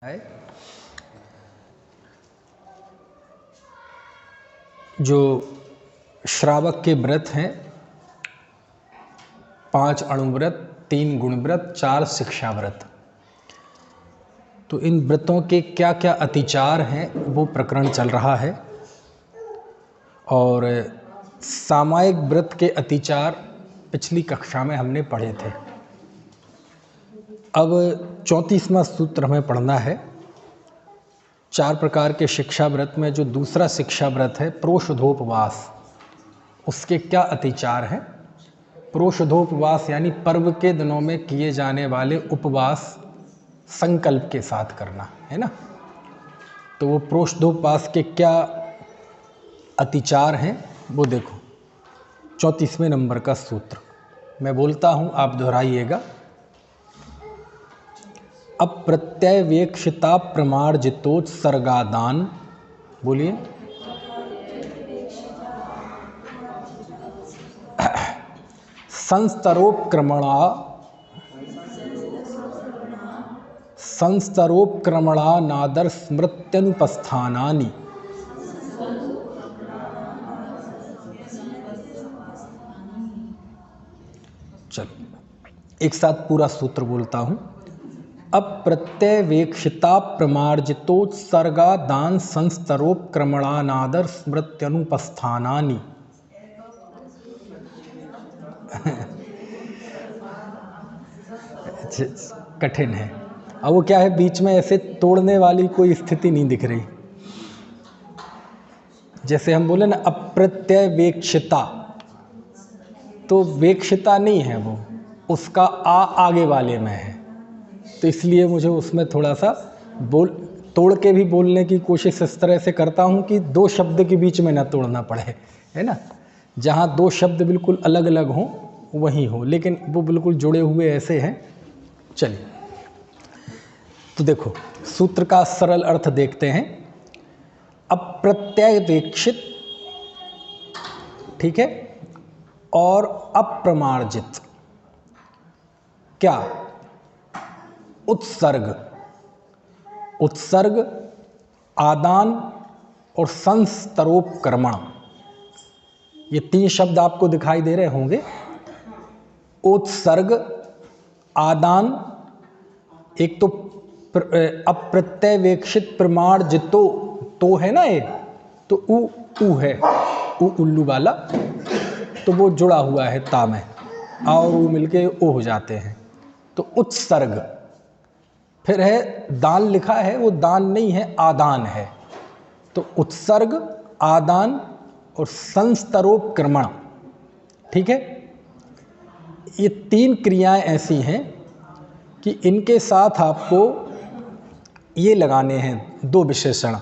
है जो श्रावक के व्रत हैं 5 अणुव्रत, 3 गुणव्रत, 4 शिक्षा व्रत। तो इन व्रतों के क्या क्या अतिचार हैं वो प्रकरण चल रहा है। और सामायिक व्रत के अतिचार पिछली कक्षा में हमने पढ़े थे। अब 34वां सूत्र हमें पढ़ना है। 4 प्रकार के शिक्षा व्रत में जो दूसरा शिक्षा व्रत है प्रोषधोपवास, उसके क्या अतिचार हैं। प्रोषधोपवास यानी पर्व के दिनों में किए जाने वाले उपवास संकल्प के साथ करना है ना। तो वो प्रोषधोपवास के क्या अतिचार हैं वो देखो। 34वें नंबर का सूत्र मैं बोलता हूँ, आप दोहराइएगा। अप्रत्यवेक्षिता प्रमार्जितोत्सर्गादान, बोलिए। संस्तरोपक्रमणानादर स्मृत्यनुपस्थानानि। चलो एक साथ पूरा सूत्र बोलता हूँ। अप्रत्यवेक्षिता प्रमार्जितोत्सर्गादान संस्तरोपक्रमणानादर स्मृत्यनुपस्थानानि। कठिन है। अब वो क्या है, बीच में ऐसे तोड़ने वाली कोई स्थिति नहीं दिख रही। जैसे हम बोले ना अप्रत्यवेक्षिता, तो वेक्षिता नहीं है वो, उसका आ आगे वाले में है। तो इसलिए मुझे उसमें थोड़ा सा तोड़ के भी बोलने की कोशिश इस तरह से करता हूँ कि 2 शब्द के बीच में ना तोड़ना पड़े, है ना। जहाँ 2 शब्द बिल्कुल अलग अलग हों वहीं हो, लेकिन वो बिल्कुल जुड़े हुए ऐसे हैं। चलिए तो देखो सूत्र का सरल अर्थ देखते हैं। अप्रत्यवेक्षित, ठीक है, और अप्रमार्जित, क्या उत्सर्ग, आदान और संस्तरोपक्रमण, ये 3 शब्द आपको दिखाई दे रहे होंगे। उत्सर्ग, आदान, एक तो अप्रत्यवेक्षित प्रमार्जितो, तो है ना ये, तो उ है, उल्लू वाला, तो वो जुड़ा हुआ है ता में, आ और उ मिलके ओ हो जाते हैं। तो उत्सर्ग, फिर है दान लिखा है, वो दान नहीं है, आदान है। तो उत्सर्ग, आदान और संस्तरोपक्रमण, ठीक है। ये 3 क्रियाएं ऐसी हैं कि इनके साथ आपको ये लगाने हैं 2 विशेषण,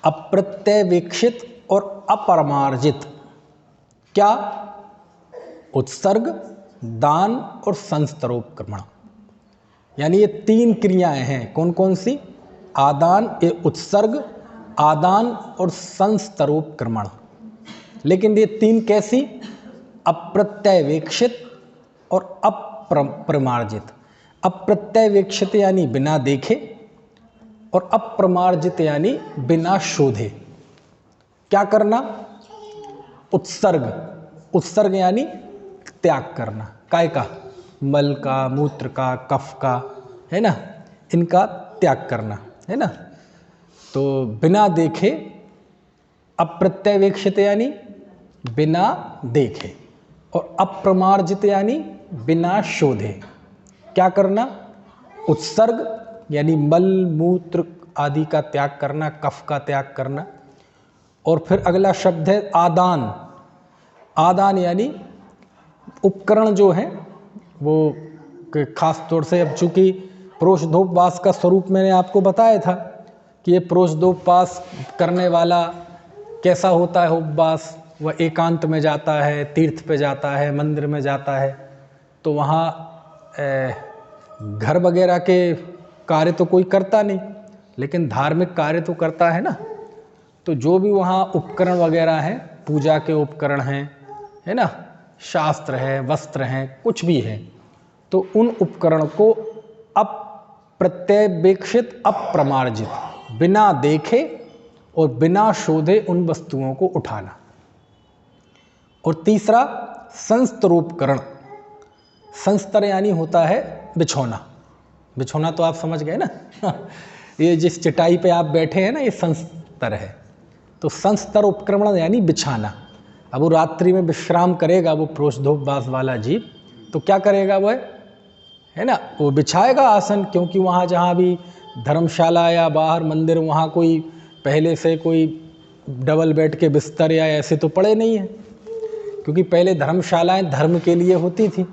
अप्रत्यवेक्षित और अपरमार्जित। क्या? उत्सर्ग, दान और संस्तरोपक्रमण, यानी ये 3 क्रियाएं हैं। कौन कौन सी? आदान, ये उत्सर्ग, आदान और संस्तरोपक्रमण। लेकिन ये 3 कैसी? अप्रत्यवेक्षित और अप्रमार्जित। अप्रत्यवेक्षित यानी बिना देखे, और अप्रमार्जित यानी बिना शोधे। क्या करना? उत्सर्ग यानी त्याग करना, काय का? मल का, मूत्र का, कफ का, है ना, इनका त्याग करना, है ना। तो बिना देखे, अप्रत्यवेक्षित यानी बिना देखे, और अप्रमार्जित यानी बिना शोधे। क्या करना? उत्सर्ग यानी मल मूत्र आदि का त्याग करना, कफ का त्याग करना। और फिर अगला शब्द है आदान। आदान यानी उपकरण जो है वो खास तौर से, अब चूंकि प्रोषधोपवास का स्वरूप मैंने आपको बताया था कि ये प्रोषधोपवास करने वाला कैसा होता है उपवास, वह एकांत में जाता है, तीर्थ पे जाता है, मंदिर में जाता है। तो वहाँ घर वगैरह के कार्य तो कोई करता नहीं, लेकिन धार्मिक कार्य तो करता है ना। तो जो भी वहाँ उपकरण वगैरह हैं, पूजा के उपकरण हैं, है ना, शास्त्र है, वस्त्र हैं, कुछ भी है, तो उन उपकरण को अप्रत्यवेक्षित अप्रमार्जित, बिना देखे और बिना शोधे उन वस्तुओं को उठाना। और तीसरा संस्तरोपकरण, संस्तर यानी होता है बिछौना। बिछौना तो आप समझ गए ना ये जिस चटाई पे आप बैठे हैं ना, ये संस्तर है। तो संस्तर उपक्रमण यानी बिछाना। अब वो रात्रि में विश्राम करेगा वो प्रोषधोपवास वाला जीव, तो क्या करेगा वो है ना, वो बिछाएगा आसन, क्योंकि वहाँ जहाँ भी धर्मशाला या बाहर मंदिर, वहाँ कोई पहले से कोई डबल बेड के बिस्तर या ऐसे तो पड़े नहीं हैं, क्योंकि पहले धर्मशालाएं धर्म के लिए होती थी,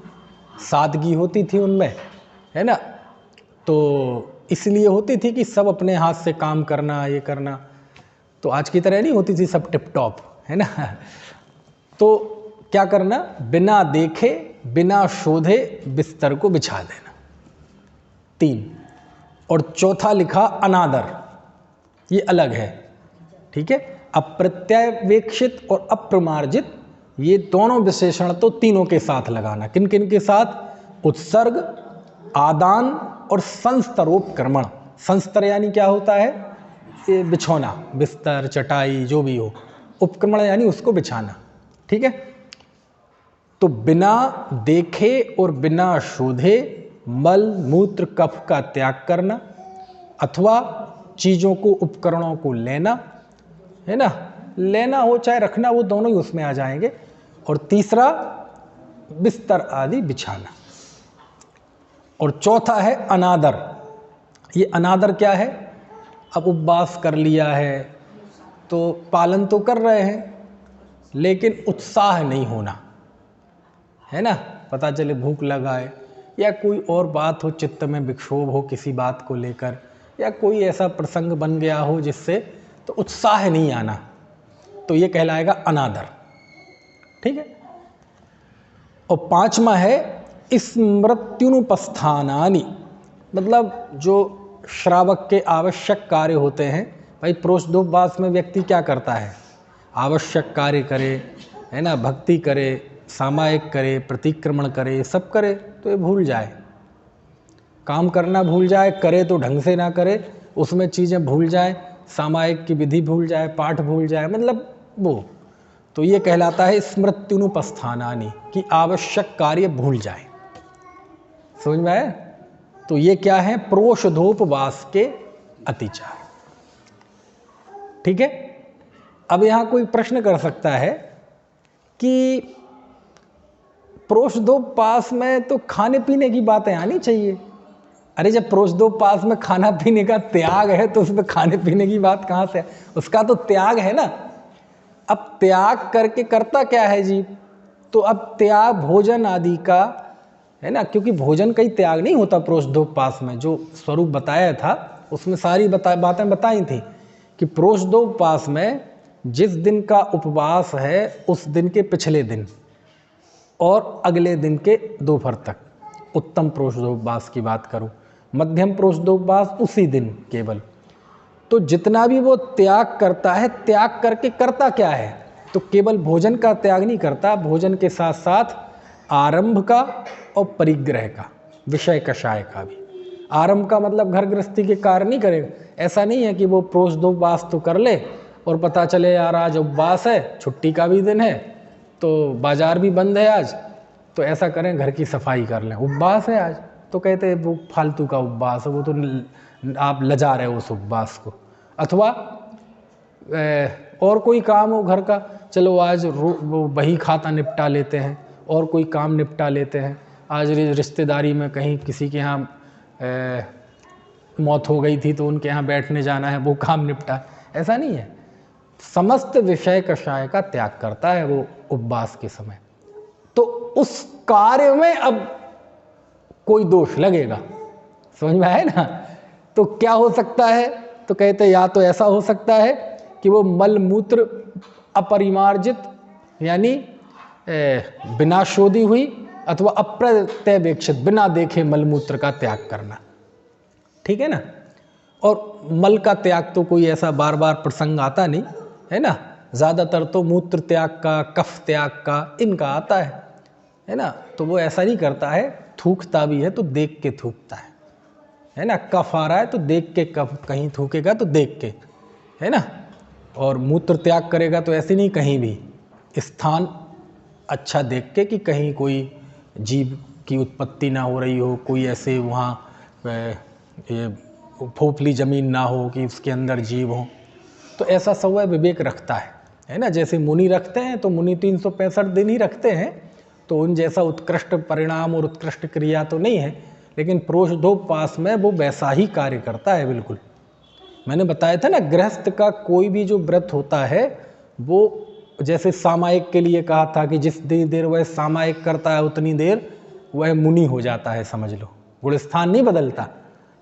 सादगी होती थी उनमें, है ना। तो इसलिए होती थी कि सब अपने हाथ से काम करना, ये करना। तो आज की तरह नहीं होती थी सब टिप टॉप, है ना। तो क्या करना, बिना देखे बिना शोधे बिस्तर को बिछा देना। 3 और चौथा लिखा अनादर, ये अलग है, ठीक है। अप्रत्यवेक्षित और अप्रमार्जित, ये दोनों विशेषण तो तीनों के साथ लगाना। किन किन के साथ? उत्सर्ग, आदान और संस्तरोपक्रमण। संस्तर यानी क्या होता है? ये बिछौना, बिस्तर, चटाई जो भी हो। उपक्रमण यानी उसको बिछाना, ठीक है। तो बिना देखे और बिना शोधे मल मूत्र कफ का त्याग करना, अथवा चीज़ों को, उपकरणों को लेना, है ना, लेना हो चाहे रखना, वो दोनों ही उसमें आ जाएंगे। और तीसरा बिस्तर आदि बिछाना। और चौथा है अनादर। ये अनादर क्या है? अब उपवास कर लिया है तो पालन तो कर रहे हैं, लेकिन उत्साह नहीं होना, है ना। पता चले भूख लगाए या कोई और बात हो, चित्त में विक्षोभ हो किसी बात को लेकर, या कोई ऐसा प्रसंग बन गया हो जिससे तो उत्साह नहीं आना, तो ये कहलाएगा अनादर, ठीक है। और 5वां है स्मृत्युनुपस्थानानि, मतलब जो श्रावक के आवश्यक कार्य होते हैं। भाई प्रोषधोपवास में व्यक्ति क्या करता है? आवश्यक कार्य करे, है ना, भक्ति करे, सामायिक करे, प्रतिक्रमण करे, सब करे, तो ये भूल जाए, काम करना भूल जाए, करे तो ढंग से ना करे, उसमें चीज़ें भूल जाए, सामायिक की विधि भूल जाए, पाठ भूल जाए, मतलब वो, तो ये कहलाता है स्मृत्युनुपस्थानानि, कि आवश्यक कार्य भूल जाए। समझ में आया? तो ये क्या है? प्रोषधोपवास के अतिचार, ठीक है। अब यहाँ कोई प्रश्न कर सकता है कि प्रोषधोपवास में तो खाने पीने की बातें आनी चाहिए। अरे जब प्रोषधोपवास में खाना पीने का त्याग है तो उसमें खाने पीने की बात कहाँ से? उसका तो त्याग है ना। अब त्याग करके करता क्या है जी? तो अब त्याग भोजन आदि का, है ना, क्योंकि भोजन का ही त्याग नहीं होता प्रोषधोपवास में। जो स्वरूप बताया था उसमें सारी बातें बताई थी कि प्रोषधोपवास में जिस दिन का उपवास है उस दिन के पिछले दिन और अगले दिन के दोपहर तक, उत्तम प्रोषधोपवास की बात करूं, मध्यम प्रोषधोपवास उसी दिन केवल। तो जितना भी वो त्याग करता है, त्याग करके करता क्या है? तो केवल भोजन का त्याग नहीं करता, भोजन के साथ साथ आरंभ का और परिग्रह का, विषय कषाय का भी। आरंभ का मतलब घर गृहस्थी के कार्य नहीं करेगा। ऐसा नहीं है कि वो प्रोषधोपवास तो कर ले और पता चले यार आज उपवास है, छुट्टी का भी दिन है, तो बाजार भी बंद है आज, तो ऐसा करें घर की सफाई कर लें, उपवास है आज, तो कहते हैं वो फालतू का उपवास है, वो तो आप लजा रहे हो उस उपवास को। अथवा और कोई काम हो घर का, चलो आज वो बही खाता निपटा लेते हैं, और कोई काम निपटा लेते हैं, आज रिश्तेदारी में कहीं किसी के यहाँ मौत हो गई थी तो उनके यहाँ बैठने जाना है, वो काम निपटा। ऐसा नहीं है, समस्त विषय कषाय का त्याग करता है वो उपवास के समय। तो उस कार्य में अब कोई दोष लगेगा, समझ में आए ना। तो क्या हो सकता है? तो कहते हैं या तो ऐसा हो सकता है कि वो मल मूत्र अपरिमार्जित यानी बिना शोधी हुई, अथवा अप्रत्यवेक्षित बिना देखे मलमूत्र का त्याग करना, ठीक है ना। और मल का त्याग तो कोई ऐसा बार बार प्रसंग आता नहीं है ना, ज़्यादातर तो मूत्र त्याग का, कफ त्याग का, इनका आता है ना। तो वो ऐसा नहीं करता है, थूकता भी है तो देख के थूकता है, है ना, कफ आ रहा है तो देख के, कफ कहीं थूकेगा तो देख के, है ना, और मूत्र त्याग करेगा तो ऐसे नहीं, कहीं भी स्थान अच्छा देख के कि कहीं कोई जीव की उत्पत्ति ना हो रही हो, कोई ऐसे वहाँ फोफली ज़मीन ना हो कि उसके अंदर जीव हो, तो ऐसा सब विवेक रखता है ना। जैसे मुनि रखते हैं तो मुनि 365 दिन ही रखते हैं, तो उन जैसा उत्कृष्ट परिणाम और उत्कृष्ट क्रिया तो नहीं है, लेकिन प्रोषधोपवास में वो वैसा ही कार्य करता है बिल्कुल। मैंने बताया था ना, गृहस्थ का कोई भी जो व्रत होता है वो जैसे सामायिक के लिए कहा था कि जितनी देर वह सामायिक करता है उतनी देर वह मुनि हो जाता है, समझ लो, गुणस्थान नहीं बदलता,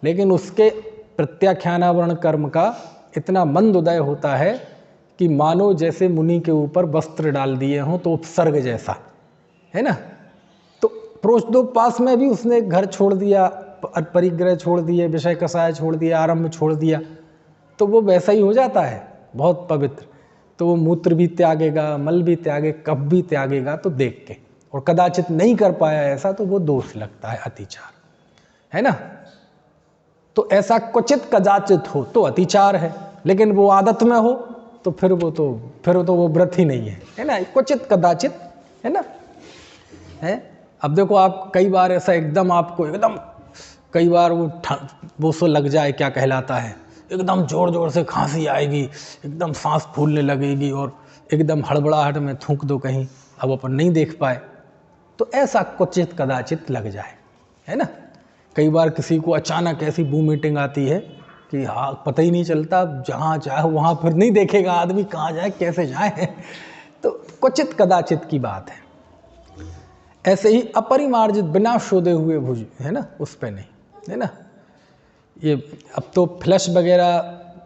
लेकिन उसके प्रत्याख्यानावरण कर्म का इतना मंद उदय होता है कि मानो जैसे मुनि के ऊपर वस्त्र डाल दिए हों, तो उपसर्ग जैसा, है ना। तो प्रोषधोपवास में भी उसने घर छोड़ दिया, परिग्रह छोड़ दिए, विषय कषाय छोड़ दिया, आरंभ छोड़ दिया, तो वो वैसा ही हो जाता है, बहुत पवित्र। तो वो मूत्र भी त्यागेगा, मल भी त्यागे, कफ भी त्यागेगा तो देख के, और कदाचित नहीं कर पाया ऐसा तो वो दोष लगता है, अतिचार, है ना। तो ऐसा क्वचित कदाचित हो तो अतिचार है, लेकिन वो आदत में हो तो फिर वो व्रत ही नहीं है ना, क्वचित कदाचित, है ना, है। अब देखो आप कई बार ऐसा एकदम आपको एकदम कई बार वो सो लग जाए, क्या कहलाता है, एकदम जोर जोर से खांसी आएगी, एकदम सांस फूलने लगेगी और एकदम हड़बड़ाहट में थूक दो कहीं, अब अपन नहीं देख पाए, तो ऐसा क्वचित कदाचित लग जाए, है ना। कई बार किसी को अचानक ऐसी वोमिटिंग आती है कि हाँ पता ही नहीं चलता, जहाँ चाहे वहाँ फिर नहीं देखेगा आदमी, कहाँ जाए कैसे जाए, तो क्वचित कदाचित की बात है। ऐसे ही अपरिमार्जित बिना शोधे हुए भुज, है ना, उस पे नहीं, है ना। ये अब तो फ्लश वगैरह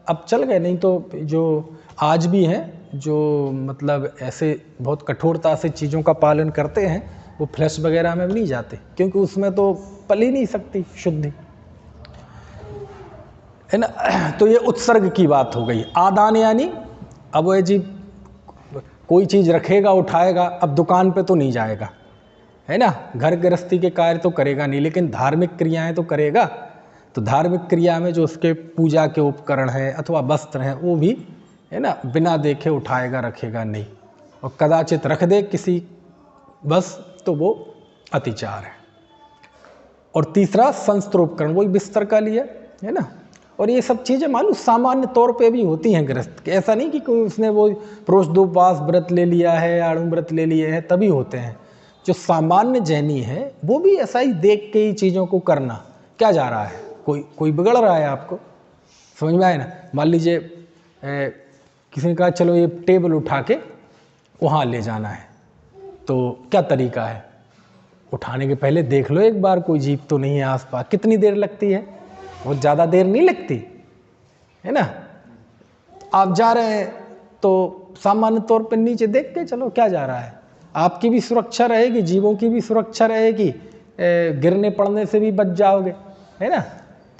अब चल गए, नहीं तो जो आज भी हैं जो मतलब ऐसे बहुत कठोरता से चीज़ों का पालन करते हैं, वो फ्लश वगैरह में भी नहीं जाते, क्योंकि उसमें तो पल ही नहीं सकती शुद्धि, है ना। तो ये उत्सर्ग की बात हो गई। आदान यानी अब वह जी कोई चीज़ रखेगा उठाएगा, अब दुकान पे तो नहीं जाएगा, है ना, घर गृहस्थी के कार्य तो करेगा नहीं, लेकिन धार्मिक क्रियाएं तो करेगा। तो धार्मिक क्रिया में जो उसके पूजा के उपकरण हैं अथवा वस्त्र हैं वो भी, है ना, बिना देखे उठाएगा रखेगा नहीं, और कदाचित रख दे किसी बस तो वो अतिचार है। और तीसरा शस्त्र उपकरण, वही बिस्तर का लिया, है ना। और ये सब चीज़ें मालूम सामान्य तौर पे भी होती हैं गृहस्थ के, ऐसा नहीं कि कोई उसने वो प्रोषधोपवास व्रत ले लिया है, आड़ू व्रत ले लिए हैं तभी होते हैं। जो सामान्य जैनी है वो भी ऐसा ही देख के ही चीज़ों को करना, क्या जा रहा है, कोई बिगड़ रहा है आपको, समझ में आए ना। मान लीजिए किसी ने कहा चलो ये टेबल उठा के वहाँ ले जाना है, तो क्या तरीका है, उठाने के पहले देख लो एक बार कोई जीप तो नहीं है आसपास। कितनी देर लगती है, बहुत ज़्यादा देर नहीं लगती, है ना। आप जा रहे हैं तो सामान्य तौर पर नीचे देख के चलो क्या जा रहा है, आपकी भी सुरक्षा रहेगी, जीवों की भी सुरक्षा रहेगी, गिरने पड़ने से भी बच जाओगे, है ना।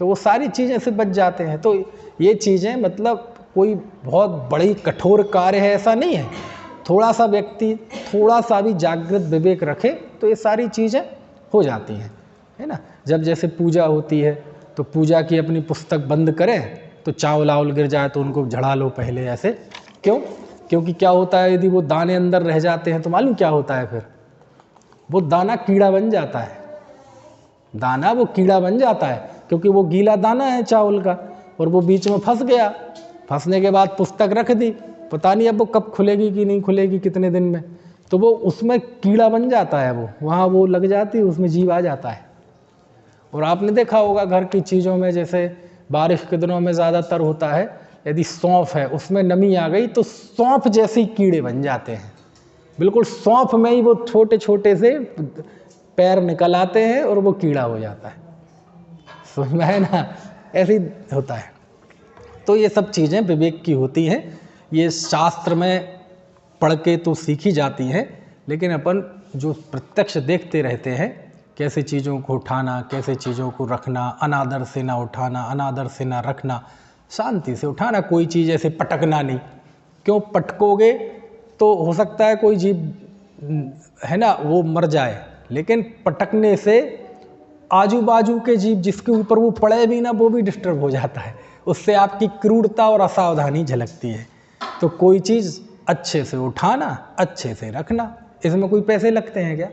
तो वो सारी चीज़ें से बच जाते हैं। तो ये चीज़ें मतलब कोई बहुत बड़ी कठोर कार्य है ऐसा नहीं है, थोड़ा सा व्यक्ति थोड़ा सा भी जागृत विवेक रखे तो ये सारी चीज़ें हो जाती हैं, है ना। जब जैसे पूजा होती है तो पूजा की अपनी पुस्तक बंद करें, तो चावल आवल गिर जाए तो उनको झड़ा लो पहले ऐसे, क्यों, क्योंकि क्या होता है यदि वो दाने अंदर रह जाते हैं तो मालूम क्या होता है, फिर वो दाना कीड़ा बन जाता है, दाना वो कीड़ा बन जाता है, क्योंकि वो गीला दाना है चावल का और वो बीच में फंस गया, फंसने के बाद पुस्तक रख दी, पता नहीं अब वो कब खुलेगी कि नहीं खुलेगी कितने दिन में, तो वो उसमें कीड़ा बन जाता है, वो वहाँ वो लग जाती है, उसमें जीव आ जाता है। और आपने देखा होगा घर की चीज़ों में जैसे बारिश के दिनों में ज़्यादातर होता है, यदि सौंफ है उसमें नमी आ गई तो सौंफ जैसे कीड़े बन जाते हैं, बिल्कुल सौंफ में ही वो छोटे छोटे से पैर निकल आते हैं और वो कीड़ा हो जाता है, समझ में है ना, ऐसे ही होता है। तो ये सब चीज़ें विवेक की होती हैं, ये शास्त्र में पढ़ के तो सीखी जाती हैं, लेकिन अपन जो प्रत्यक्ष देखते रहते हैं कैसे चीज़ों को उठाना, कैसे चीज़ों को रखना, अनादर से ना उठाना, अनादर से ना रखना, शांति से उठाना, कोई चीज़ ऐसे पटकना नहीं, क्यों पटकोगे तो हो सकता है कोई जीव, है ना, वो मर जाए, लेकिन पटकने से आजू बाजू के जीव जिसके ऊपर वो पड़े भी ना वो भी डिस्टर्ब हो जाता है, उससे आपकी क्रूरता और असावधानी झलकती है। तो कोई चीज़ अच्छे से उठाना, अच्छे से रखना, इसमें कोई पैसे लगते हैं क्या?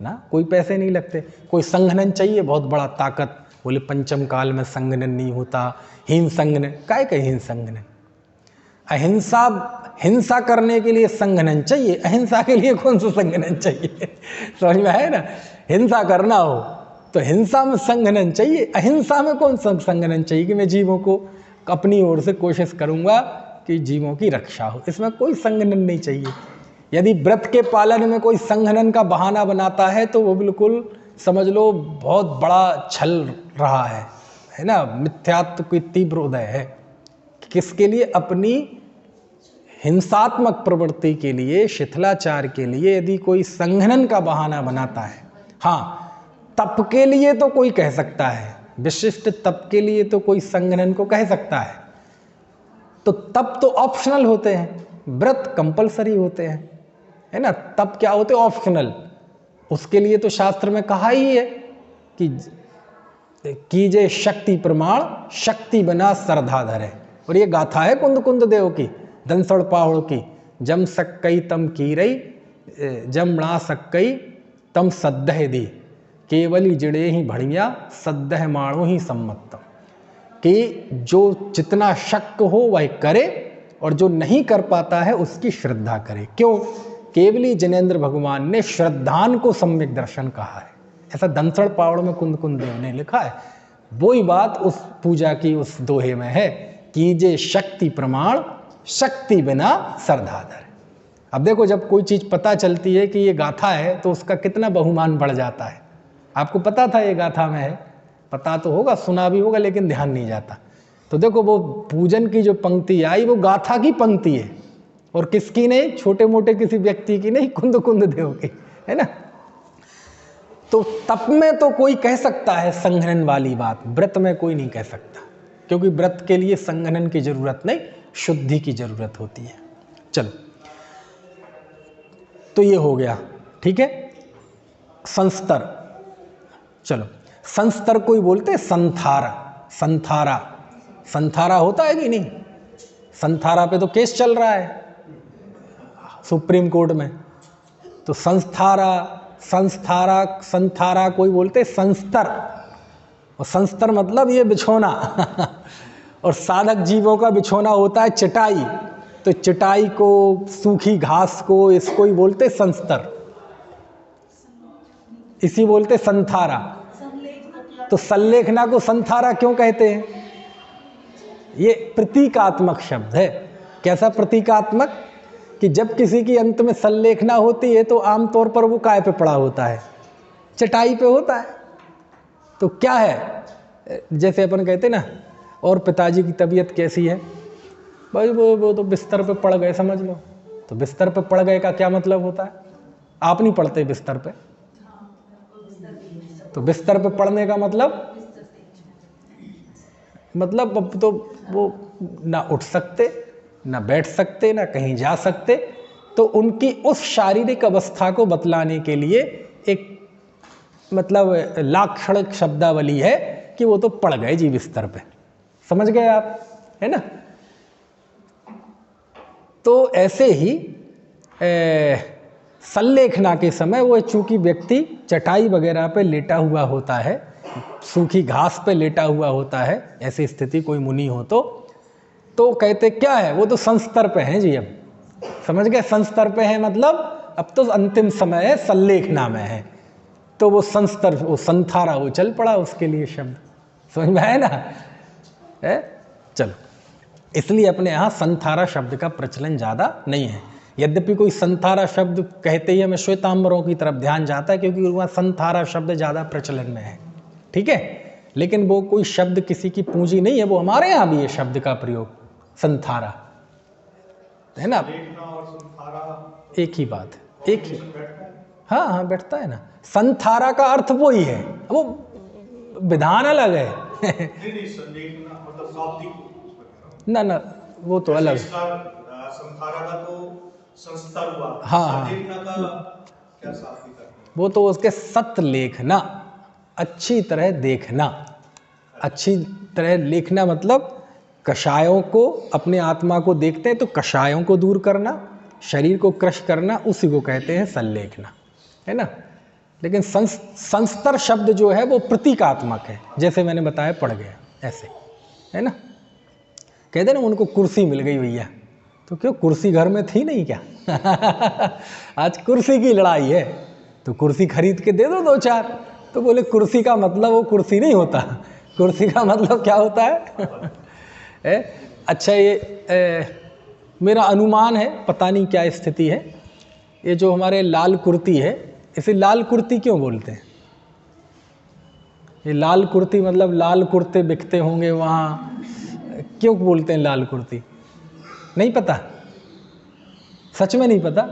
ना, कोई पैसे नहीं लगते। कोई संघनन चाहिए, बहुत बड़ा ताकत, बोले पंचम काल में संघनन नहीं होता, हीन संघनन, काय का हीन संघनन? अहिंसा, हिंसा करने के लिए संघनन चाहिए, अहिंसा के लिए कौन सा संघनन चाहिए? समझ में है ना? हिंसा करना हो तो हिंसा में संघनन चाहिए, अहिंसा में कौन सा संघनन चाहिए कि मैं जीवों को अपनी ओर से कोशिश करूंगा कि जीवों की रक्षा हो, इसमें कोई संघनन नहीं चाहिए। यदि व्रत के पालन में कोई संघनन का बहाना बनाता है तो वो बिल्कुल समझ लो बहुत बड़ा छल रहा है ना, मिथ्यात्व की तीव्र उदय है। किसके लिए? अपनी हिंसात्मक प्रवृत्ति के लिए, शिथिलाचार के लिए यदि कोई संघनन का बहाना बनाता है। हाँ, तप के लिए तो कोई कह सकता है, विशिष्ट तप के लिए तो कोई संघनन को कह सकता है। तो तप तो ऑप्शनल होते हैं, व्रत कंपलसरी होते हैं, है ना। तप क्या होते हैं? ऑप्शनल। उसके लिए तो शास्त्र में कहा ही है कि कीजे शक्ति प्रमाण, शक्ति बना सरधा धरे। और ये गाथा है कुंद कुंद देव की, दंसड़ पाहुड़ की। जम सक्कई तम कीरई, जम णा सक्कई तम सद्दह दी, केवली जिड़े ही भड़िया, सद्दह माणो ही सम्मतम। कि जो जितना शक्य हो वह करे और जो नहीं कर पाता है उसकी श्रद्धा करे। क्यों? केवली जिनेंद्र भगवान ने श्रद्धान को सम्यक दर्शन कहा है, ऐसा दंसड़ पावड़ में कुंद कुंद देव ने लिखा है। वही बात उस पूजा की उस दोहे में है, कीजे शक्ति प्रमाण, शक्ति बिना सरधाधर। अब देखो, जब कोई चीज पता चलती है कि ये गाथा है तो उसका कितना बहुमान बढ़ जाता है। आपको पता था ये गाथा में है, पता तो होगा, सुना भी होगा, लेकिन ध्यान नहीं जाता। तो देखो, वो पूजन की जो पंक्ति आई वो गाथा की पंक्ति है, और किसकी नहीं? छोटे मोटे किसी व्यक्ति की नहीं, कुंद कुंद देव की, है ना। तो तप में तो कोई कह सकता है संघनन वाली बात, व्रत में कोई नहीं कह सकता, क्योंकि व्रत के लिए संघनन की जरूरत नहीं, शुद्धि की जरूरत होती है। चलो, तो ये हो गया, ठीक है। संस्तर, चलो, संस्तर कोई बोलते संथारा, संथारा, संथारा होता है कि नहीं? संथारा पे तो केस चल रहा है सुप्रीम कोर्ट में। तो संस्थारा, संस्थारा, संथारा कोई बोलते संस्तर, और संस्तर मतलब ये बिछोना और साधक जीवों का बिछोना होता है चटाई, तो चटाई को, सूखी घास को, इसको ही बोलते संस्तर, इसी बोलते संथारा। तो संलेखना को संथारा क्यों कहते हैं? ये प्रतीकात्मक शब्द है। कैसा प्रतीकात्मक? कि जब किसी की अंत में संलेखना होती है तो आमतौर पर वो काय पे पड़ा होता है? चटाई पे होता है। तो क्या है, जैसे अपन कहते ना, और पिताजी की तबीयत कैसी है? भाई वो तो बिस्तर पे पड़ गए, समझ लो। तो बिस्तर पे पड़ गए का क्या मतलब होता है? आप नहीं पड़ते बिस्तर पे, तो बिस्तर पे पड़ने का मतलब अब तो वो ना उठ सकते, ना बैठ सकते, ना कहीं जा सकते। तो उनकी उस शारीरिक अवस्था को बतलाने के लिए एक मतलब लाक्षणिक शब्दावली है कि वो तो पड़ गए जी बिस्तर पे, समझ गए आप, है ना। तो ऐसे ही संलेखना के समय वो चूंकि व्यक्ति चटाई वगैरह पे लेटा हुआ होता है, सूखी घास पे लेटा हुआ होता है, ऐसी स्थिति कोई मुनि हो तो कहते क्या है, वो तो संस्तर पे हैं जी। अब समझ गए, संस्तर पे है मतलब अब तो अंतिम समय है, संलेखना में है, तो वो संस्तर, वो संथारा, वो चल पड़ा उसके लिए शब्द, समझ में है ना है? चलो, इसलिए अपने यहाँ संथारा शब्द का प्रचलन ज़्यादा नहीं है। यद्यपि कोई संथारा शब्द कहते ही हमें श्वेतांबरों की तरफ ध्यान जाता है, क्योंकि वहाँ संथारा शब्द ज़्यादा प्रचलन में है, ठीक है। लेकिन वो कोई शब्द किसी की पूंजी नहीं है, वो हमारे यहाँ भी है शब्द का प्रयोग, संथारा, है ना। एक ही बात है, एक ही, हाँ हाँ बैठता है ना। संथारा का अर्थ वो ही है, वो विधान अलग है ना ना, वो तो अलग। संथारा का तो संस्तर हुआ, हाँ हाँ, क्या साफ, वो तो उसके सत लेखना, अच्छी तरह देखना। अच्छी तरह लिखना मतलब कषायों को, अपने आत्मा को देखते हैं तो कषायों को दूर करना, शरीर को क्रश करना, उसी को कहते हैं संलेखना, है ना। लेकिन संस्तर शब्द जो है वो प्रतीकात्मक है, जैसे मैंने बताया पड़ गया ऐसे, है ना। कहते ना उनको कुर्सी मिल गई भैया, तो क्यों कुर्सी घर में थी नहीं क्या? आज कुर्सी की लड़ाई है, तो कुर्सी खरीद के दे दो 2-4। तो बोले कुर्सी का मतलब वो कुर्सी नहीं होता, कुर्सी का मतलब क्या होता है? अच्छा ये मेरा अनुमान है, पता नहीं क्या स्थिति है, ये जो हमारे लाल कुर्ती है इसे लाल कुर्ती क्यों बोलते हैं? ये लाल कुर्ती मतलब लाल कुर्ते बिकते होंगे वहाँ, क्यों बोलते हैं लाल कुर्ती? नहीं पता? सच में नहीं पता?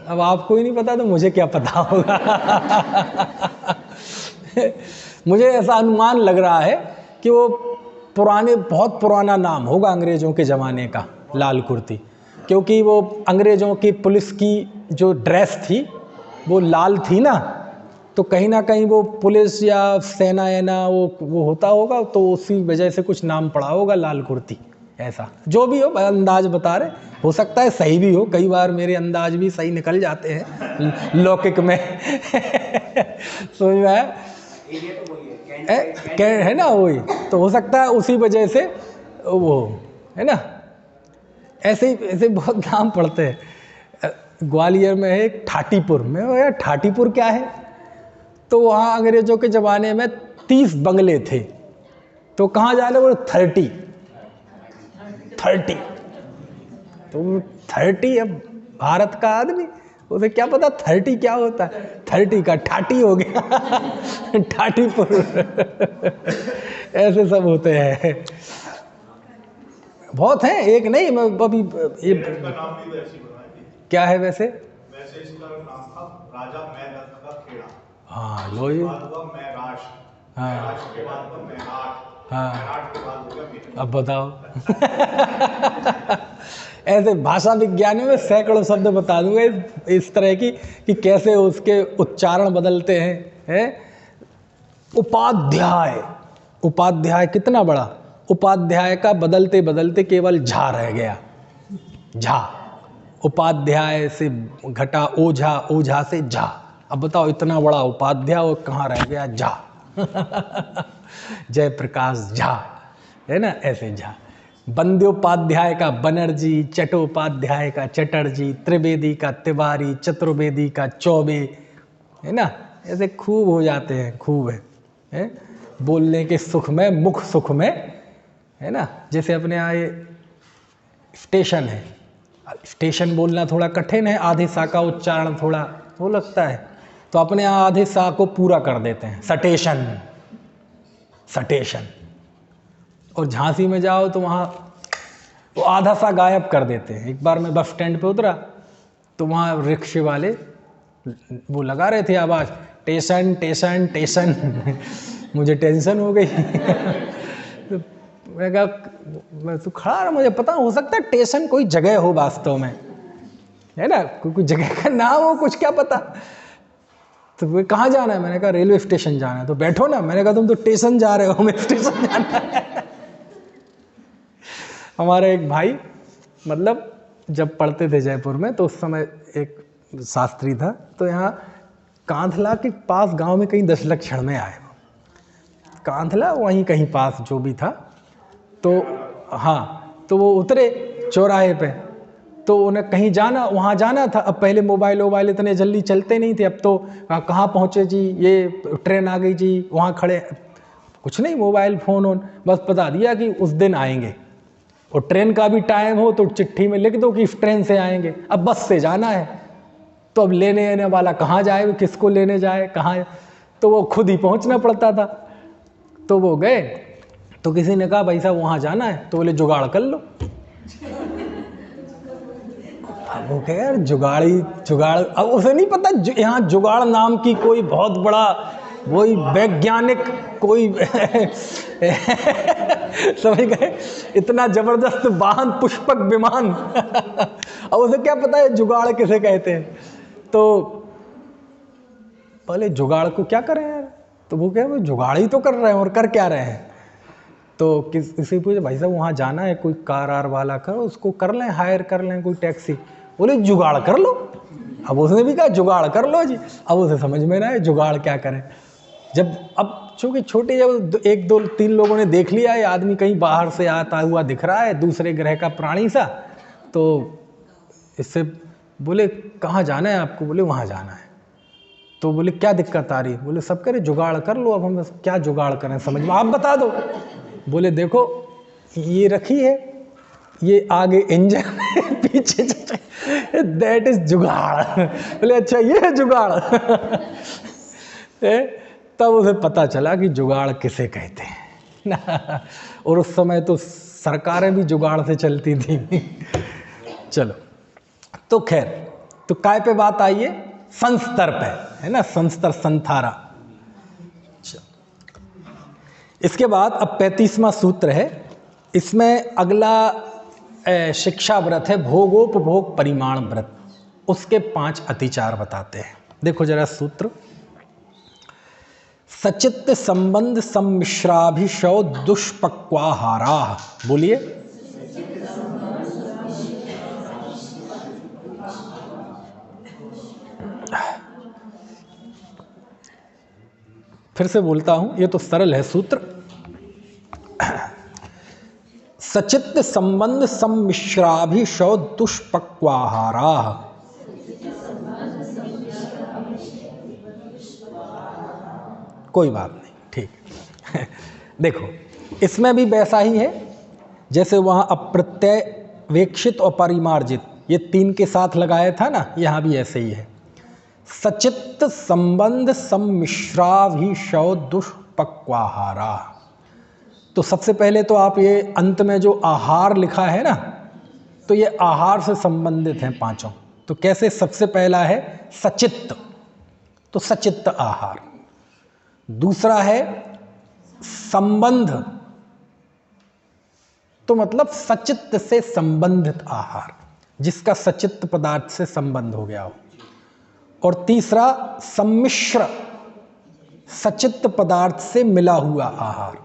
अब आपको ही नहीं पता तो मुझे क्या पता होगा। मुझे ऐसा अनुमान लग रहा है कि वो पुराने, बहुत पुराना नाम होगा अंग्रेज़ों के ज़माने का लाल कुर्ती, क्योंकि वो अंग्रेज़ों की पुलिस की जो ड्रेस थी वो लाल थी ना, तो कहीं ना कहीं वो पुलिस या सेना है ना वो होता होगा, तो उसी वजह से कुछ नाम पड़ा होगा लाल कुर्ती। ऐसा जो भी हो, अंदाज बता रहे, हो सकता है सही भी हो, कई बार मेरे अंदाज भी सही निकल जाते हैं लौकिक में। समझ में आया? है ना, वही तो हो सकता है उसी वजह से वो, है ना। ऐसे बहुत नाम पड़ते हैं। ग्वालियर में है एक ठाटीपुर में, यार ठाटीपुर क्या है? तो वहाँ अंग्रेज़ों के ज़माने में 30 बंगले थे, तो कहाँ जा रहे वो 30, तो 30 अब भारत का आदमी, उसे क्या पता 30 क्या होता है? 30 का ठाटी हो गया। ठाटीपुर। ऐसे सब होते हैं, बहुत हैं, एक नहीं। मैं अभी ये इसका नाम भी वैसे ही बना है। क्या है वैसे? वैसे इसका नाम था राजा मैदत्त का खेड़ा। हाँ लो ये, बाद हुआ मैराश, हाँ मैराश के बाद हुआ मैराठ, हाँ, मैराठ के बाद हो गया मेरठ। अब बताओ। ऐसे भाषा विज्ञान में सैकड़ों शब्द बता दूंगा इस तरह की कि कैसे उसके उच्चारण बदलते हैं। उपाध्याय, उपाध्याय कितना बड़ा, उपाध्याय का बदलते बदलते केवल झा रह गया, झा। उपाध्याय से घटा ओझा, ओझा से झा। अब बताओ इतना बड़ा उपाध्याय और कहाँ रह गया झा। जय प्रकाश झा, है ना, ऐसे झा। बंद्योपाध्याय का बनर्जी, चट्टोपाध्याय का चटर्जी, त्रिवेदी का तिवारी, चतुर्वेदी का चौबे, है ना। ऐसे खूब हो जाते हैं, खूब है? बोलने के सुख में, मुख सुख में, है ना। जैसे अपने यहाँ ये स्टेशन है, स्टेशन बोलना थोड़ा कठिन है, आधे सा का उच्चारण थोड़ा वो लगता है, तो अपने यहाँ आधे सा को पूरा कर देते हैं, सटेशन, सटेशन। और झांसी में जाओ तो वहाँ वो आधा सा गायब कर देते हैं। एक बार मैं बस स्टैंड पे उतरा तो वहाँ रिक्शे वाले वो लगा रहे थे आवाज़, टेशन टेशन टेशन। मुझे टेंशन हो गई। तो मैं कहा, मैं तो खड़ा रहा, मुझे पता हो सकता है टेशन कोई जगह हो वास्तव में, है ना, कोई जगह का नाम हो, कुछ क्या पता। तो वे कहाँ जाना है? मैंने कहा रेलवे स्टेशन जाना है। तो बैठो ना। मैंने कहा तुम तो स्टेशन जा रहे हो, मैं स्टेशन जाना है। हमारे एक भाई, मतलब जब पढ़ते थे जयपुर में तो उस समय एक शास्त्री था, तो यहाँ कांधला के पास गांव में कहीं दशलक्षण में आए, कांधला वहीं कहीं पास जो भी था, तो हाँ, तो वो उतरे चौराहे पे, तो उन्हें कहीं जाना, वहाँ जाना था। अब पहले मोबाइल इतने जल्दी चलते नहीं थे, अब तो कहाँ पहुँचे जी, ये ट्रेन आ गई जी, वहाँ खड़े, कुछ नहीं, मोबाइल फ़ोन बस बता दिया कि उस दिन आएंगे, और ट्रेन का भी टाइम हो तो चिट्ठी में लिख दो कि इस ट्रेन से आएंगे। अब बस से जाना है, तो अब लेने आने वाला कहाँ जाए, किसको लेने जाए, कहाँ, तो वो खुद ही पहुँचना पड़ता था। तो वो गए, तो किसी ने कहा भाई साहब वहाँ जाना है, तो बोले जुगाड़ कर लो। अब वो कहे यार जुगाड़, अब उसे नहीं पता यहाँ जुगाड़ नाम की कोई बहुत बड़ा वही वैज्ञानिक कोई समझ गए, इतना जबरदस्त वाहन, पुष्पक विमान। अब उसे क्या पता है जुगाड़ किसे कहते हैं। तो पहले जुगाड़ को क्या करें यार, तो वो क्या, वो जुगाड़ ही तो कर रहे हैं, और कर क्या रहे हैं। तो किसी पूछे भाई साहब वहाँ जाना है, कोई कार आर वाला का, उसको कर लें, हायर कर लें कोई टैक्सी। बोले जुगाड़ कर लो। अब उसने भी कहा जुगाड़ कर लो जी। अब उसे समझ में ना आए जुगाड़ क्या करें। जब अब चूँकि छोटे, जब 1 2 3 लोगों ने देख लिया ये आदमी कहीं बाहर से आता हुआ दिख रहा है, दूसरे ग्रह का प्राणी सा, तो इससे बोले कहाँ जाना है आपको? बोले वहाँ जाना है। तो बोले क्या दिक्कत आ रही? बोले सब कह रहे जुगाड़ कर लो। अब हम क्या जुगाड़ करें, समझ में आप बता दो। बोले देखो ये रखी है, ये आगे इंजन है, पीछे दैट इज जुगाड़। बोले अच्छा ये है जुगाड़। तब उसे पता चला कि जुगाड़ किसे कहते हैं। और उस समय तो सरकारें भी जुगाड़ से चलती थी। चलो, तो खैर, तो काय पे बात आई है? संस्तर पे, है ना, संस्तर संथारा। इसके बाद अब 35वां सूत्र है। इसमें अगला शिक्षा व्रत है भोगोपभोग परिमाण व्रत। उसके 5 अतिचार बताते हैं। देखो जरा सूत्र। सचित्त संबंध सम्मिश्राभिषौ दुष्पक्वाहारा। बोलिए। फिर से बोलता हूं, ये तो सरल है सूत्र। सचित्त संबंध सम्मिश्राभिषौ दुष्पक्वाहारा। कोई बात नहीं, ठीक। देखो इसमें भी वैसा ही है जैसे वहाँ अप्रत्यय, वेक्षित और परिमार्जित, ये 3 के साथ लगाया था ना, यहाँ भी ऐसे ही है। सचित्त संबंध सम्मिश्राभिषौ दुष्पक्वाहारा। तो सबसे पहले तो आप ये अंत में जो आहार लिखा है ना, तो ये आहार से संबंधित हैं 5। तो कैसे? सबसे पहला है सचित्त, तो सचित्त आहार। दूसरा है संबंध, तो मतलब सचित्त से संबंधित आहार, जिसका सचित्त पदार्थ से संबंध हो गया हो। और तीसरा सम्मिश्र, सचित्त पदार्थ से मिला हुआ आहार।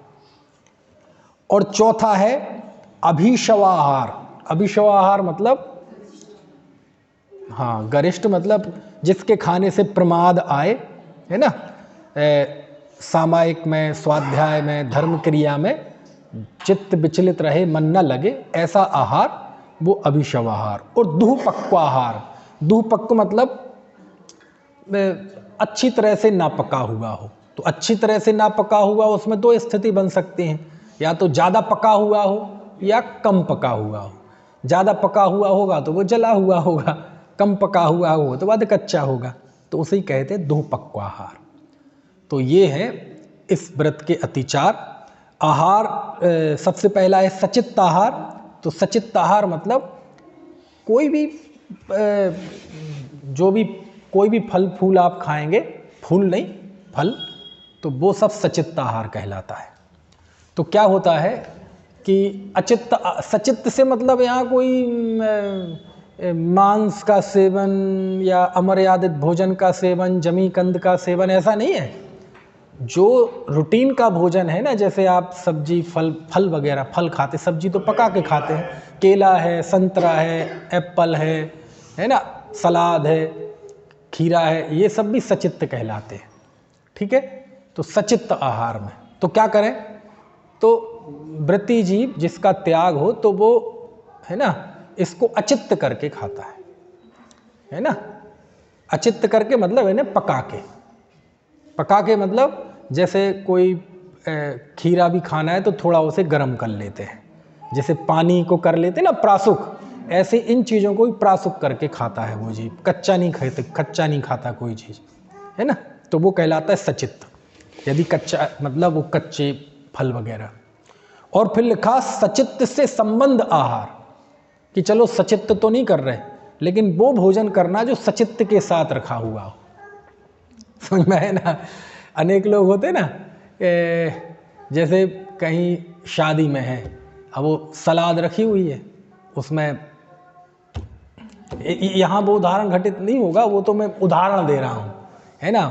और चौथा है अभिशवाहार। अभिशवाहार मतलब, हाँ, गरिष्ठ मतलब जिसके खाने से प्रमाद आए, है ना, सामायिक में, स्वाध्याय में, धर्म क्रिया में चित्त विचलित रहे, मन न लगे, ऐसा आहार, वो अभिशवाहार। और दुःपक्वाहार। दुःपक्व मतलब अच्छी तरह से ना पका हुआ हो। तो अच्छी तरह से ना पका हुआ, उसमें 2 स्थिति बन सकती हैं, या तो ज़्यादा पका हुआ हो या कम पका हुआ हो। ज़्यादा पका हुआ होगा तो वो जला हुआ होगा, कम पका हुआ हो तो वह कच्चा होगा। तो उसे ही कहते हैं दुःपक्वाहार। तो ये है इस व्रत के अतिचार। आहार सबसे पहला है सचित्त आहार। तो सचित्त आहार मतलब कोई भी कोई भी फल फूल आप खाएंगे, फूल नहीं फल, तो वो सब सचित्त आहार कहलाता है। तो क्या होता है कि सचित्त से मतलब यहाँ कोई मांस का सेवन या अमर्यादित भोजन का सेवन, जमी कंद का सेवन, ऐसा नहीं है। जो रूटीन का भोजन है ना, जैसे आप सब्जी फल वगैरह, फल खाते, सब्जी तो पका के खाते हैं, केला है, संतरा है, एप्पल है ना, सलाद है, खीरा है, ये सब भी सचित्त कहलाते हैं। ठीक है। तो सचित्त आहार में तो क्या करें? तो व्रती जीव जिसका त्याग हो, तो वो, है ना, इसको अचित्त करके खाता है ना। अचित्त करके मतलब है ना पका के मतलब जैसे कोई खीरा भी खाना है तो थोड़ा उसे गर्म कर लेते हैं, जैसे पानी को कर लेते हैं ना प्रासुक, ऐसे इन चीज़ों को भी प्रासुक करके खाता है वो जीव। कच्चा नहीं खाता कोई चीज़, है ना। तो वो कहलाता है सचित्त, यदि कच्चा मतलब वो कच्चे फल वगैरह। और फिर लिखा सचित्त से संबंध आहार, कि चलो सचित्त तो नहीं कर रहे, लेकिन वो भोजन करना जो सचित्त के साथ रखा हुआ हो। समझ में है ना। अनेक लोग होते ना, जैसे कहीं शादी में है, अब वो सलाद रखी हुई है, उसमें यहाँ वो उदाहरण घटित नहीं होगा, वो तो मैं उदाहरण दे रहा हूँ, है ना।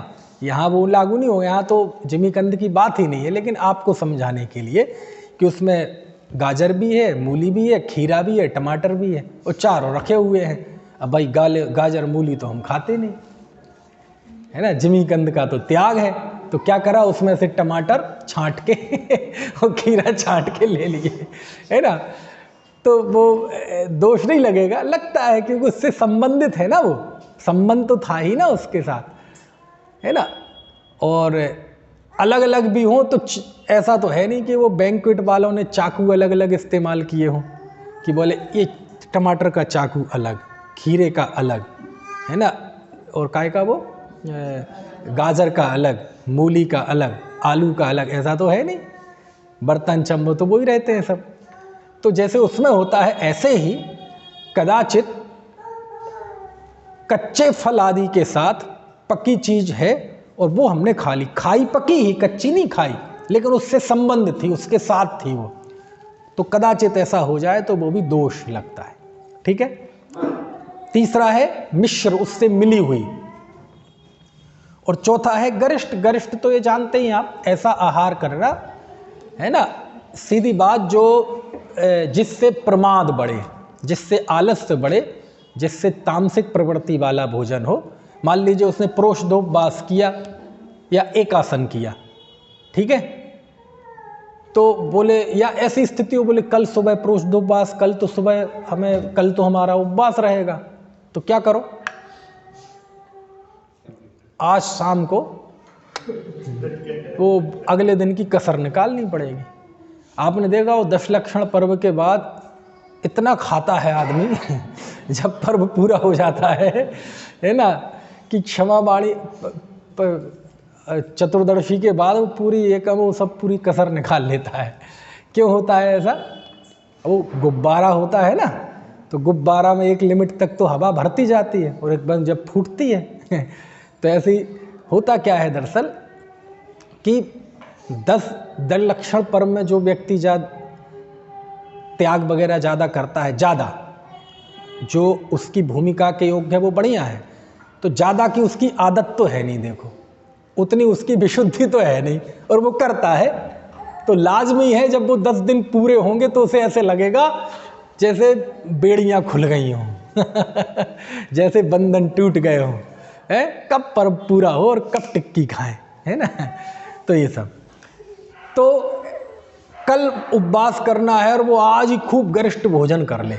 यहाँ वो लागू नहीं हो, यहाँ तो जिमीकंद की बात ही नहीं है, लेकिन आपको समझाने के लिए कि उसमें गाजर भी है, मूली भी है, खीरा भी है, टमाटर भी है और चारों रखे हुए हैं। अब भाई गाजर मूली तो हम खाते नहीं है ना, जिमीकंद का तो त्याग है, तो क्या करा उसमें से टमाटर छांट के और खीरा छांट के ले लिए, है ना। तो वो दोष नहीं लगेगा, लगता है क्योंकि उससे संबंधित है ना, वो संबंध तो था ही ना उसके साथ, है ना। और अलग अलग भी हों तो ऐसा तो है नहीं कि वो बैंक्वेट वालों ने चाकू अलग अलग इस्तेमाल किए हों कि बोले ये टमाटर का चाकू अलग, खीरे का अलग, है ना, और काय का वो गाजर का अलग, मूली का अलग, आलू का अलग, ऐसा तो है नहीं। बर्तन चम्मच तो वो ही रहते हैं सब। तो जैसे उसमें होता है, ऐसे ही कदाचित कच्चे फल आदि के साथ पकी चीज है और वो हमने खा ली, खाई पकी ही, कच्ची नहीं खाई, लेकिन उससे संबंध थी, उसके साथ थी वो, तो कदाचित ऐसा हो जाए तो वो भी दोष लगता है। ठीक है। तीसरा है मिश्र, उससे मिली हुई। और चौथा है गरिष्ठ। गरिष्ठ तो ये जानते ही आप, ऐसा आहार करना, है ना, सीधी बात, जो जिससे प्रमाद बढ़े, जिससे आलस्य बढ़े, जिससे तामसिक प्रवृत्ति वाला भोजन हो। मान लीजिए उसने प्रोषदोपवास किया या एकासन किया, ठीक है, तो बोले, या ऐसी स्थिति हो बोले कल सुबह प्रोषदोपवास, कल तो सुबह हमें, कल तो हमारा उपवास रहेगा, तो क्या करो, आज शाम को वो अगले दिन की कसर निकालनी पड़ेगी। आपने देखा वो दशलक्षण पर्व के बाद इतना खाता है आदमी जब पर्व पूरा हो जाता है ना, कि क्षमा बाणी चतुर्दशी के बाद वो पूरी एक वो सब पूरी कसर निकाल लेता है। क्यों होता है ऐसा? वो गुब्बारा होता है ना, तो गुब्बारा में एक लिमिट तक तो हवा भरती जाती है और एक बार जब फूटती है तो ऐसे ही होता क्या है दरअसल कि 10 लक्षण पर्व में जो व्यक्ति त्याग वगैरह ज़्यादा करता है, ज़्यादा जो उसकी भूमिका के योग्य है वो बढ़िया है, तो ज़्यादा की उसकी आदत तो है नहीं, देखो उतनी उसकी विशुद्धि तो है नहीं, और वो करता है, तो लाजमी है जब वो 10 दिन पूरे होंगे तो उसे ऐसे लगेगा जैसे बेड़ियाँ खुल गई हों जैसे बंधन टूट गए हों, है, कब पर्व पूरा हो और कब टिक्की खाएं, है ना। तो ये सब, तो कल उपवास करना है और वो आज ही खूब गरिष्ठ भोजन कर ले,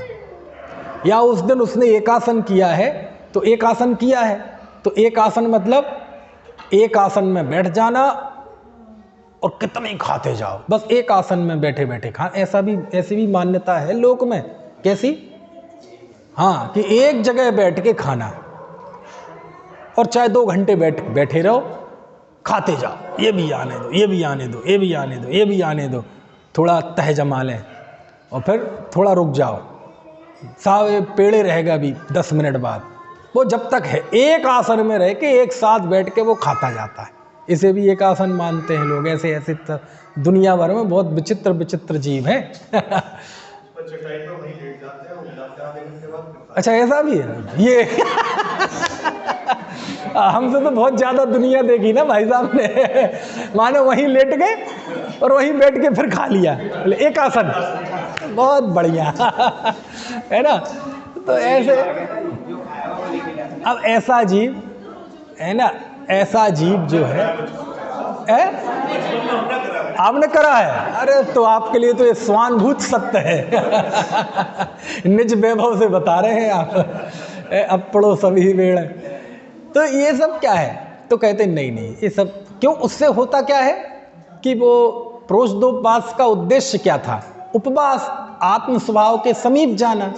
या उस दिन उसने एकासन किया है, तो एक आसन किया है तो एक आसन मतलब एक आसन में बैठ जाना और कितने ही खाते जाओ, बस एक आसन में बैठे बैठे खा। ऐसी भी मान्यता है लोक में। कैसी? हाँ, कि एक जगह बैठ के खाना और चाहे 2 घंटे बैठे रहो, खाते जाओ, ये भी आने दो, ये भी आने दो, ये भी आने दो, ये भी आने दो, थोड़ा तह जमा लें और फिर थोड़ा रुक जाओ, सावे पेड़े रहेगा भी 10 मिनट बाद। वो जब तक है एक आसन में रह के एक साथ बैठ के वो खाता जाता है, इसे भी एक आसन मानते हैं लोग। ऐसे ऐसे दुनिया भर में बहुत विचित्र विचित्र जीव हैं अच्छा, ऐसा भी है ये हमसे तो बहुत ज़्यादा दुनिया देखी ना भाई साहब ने, मानो वहीं लेट गए और वहीं बैठ के फिर खा लिया, एक आसन, बहुत बढ़िया है ना। तो ऐसे, अब ऐसा जीव है ना, ऐसा जीव जो है आपने करा है, अरे तो आपके लिए तो ये स्वानुभूत सत्य है निज वैभव से बता रहे हैं आप, अब पढ़ो सभी वेड़। तो ये सब क्या है? तो कहते नहीं नहीं ये सब क्यों, उससे होता क्या है कि वो प्रोषदोपवास का उद्देश्य क्या था? उपवास, आत्म स्वभाव के समीप जाना,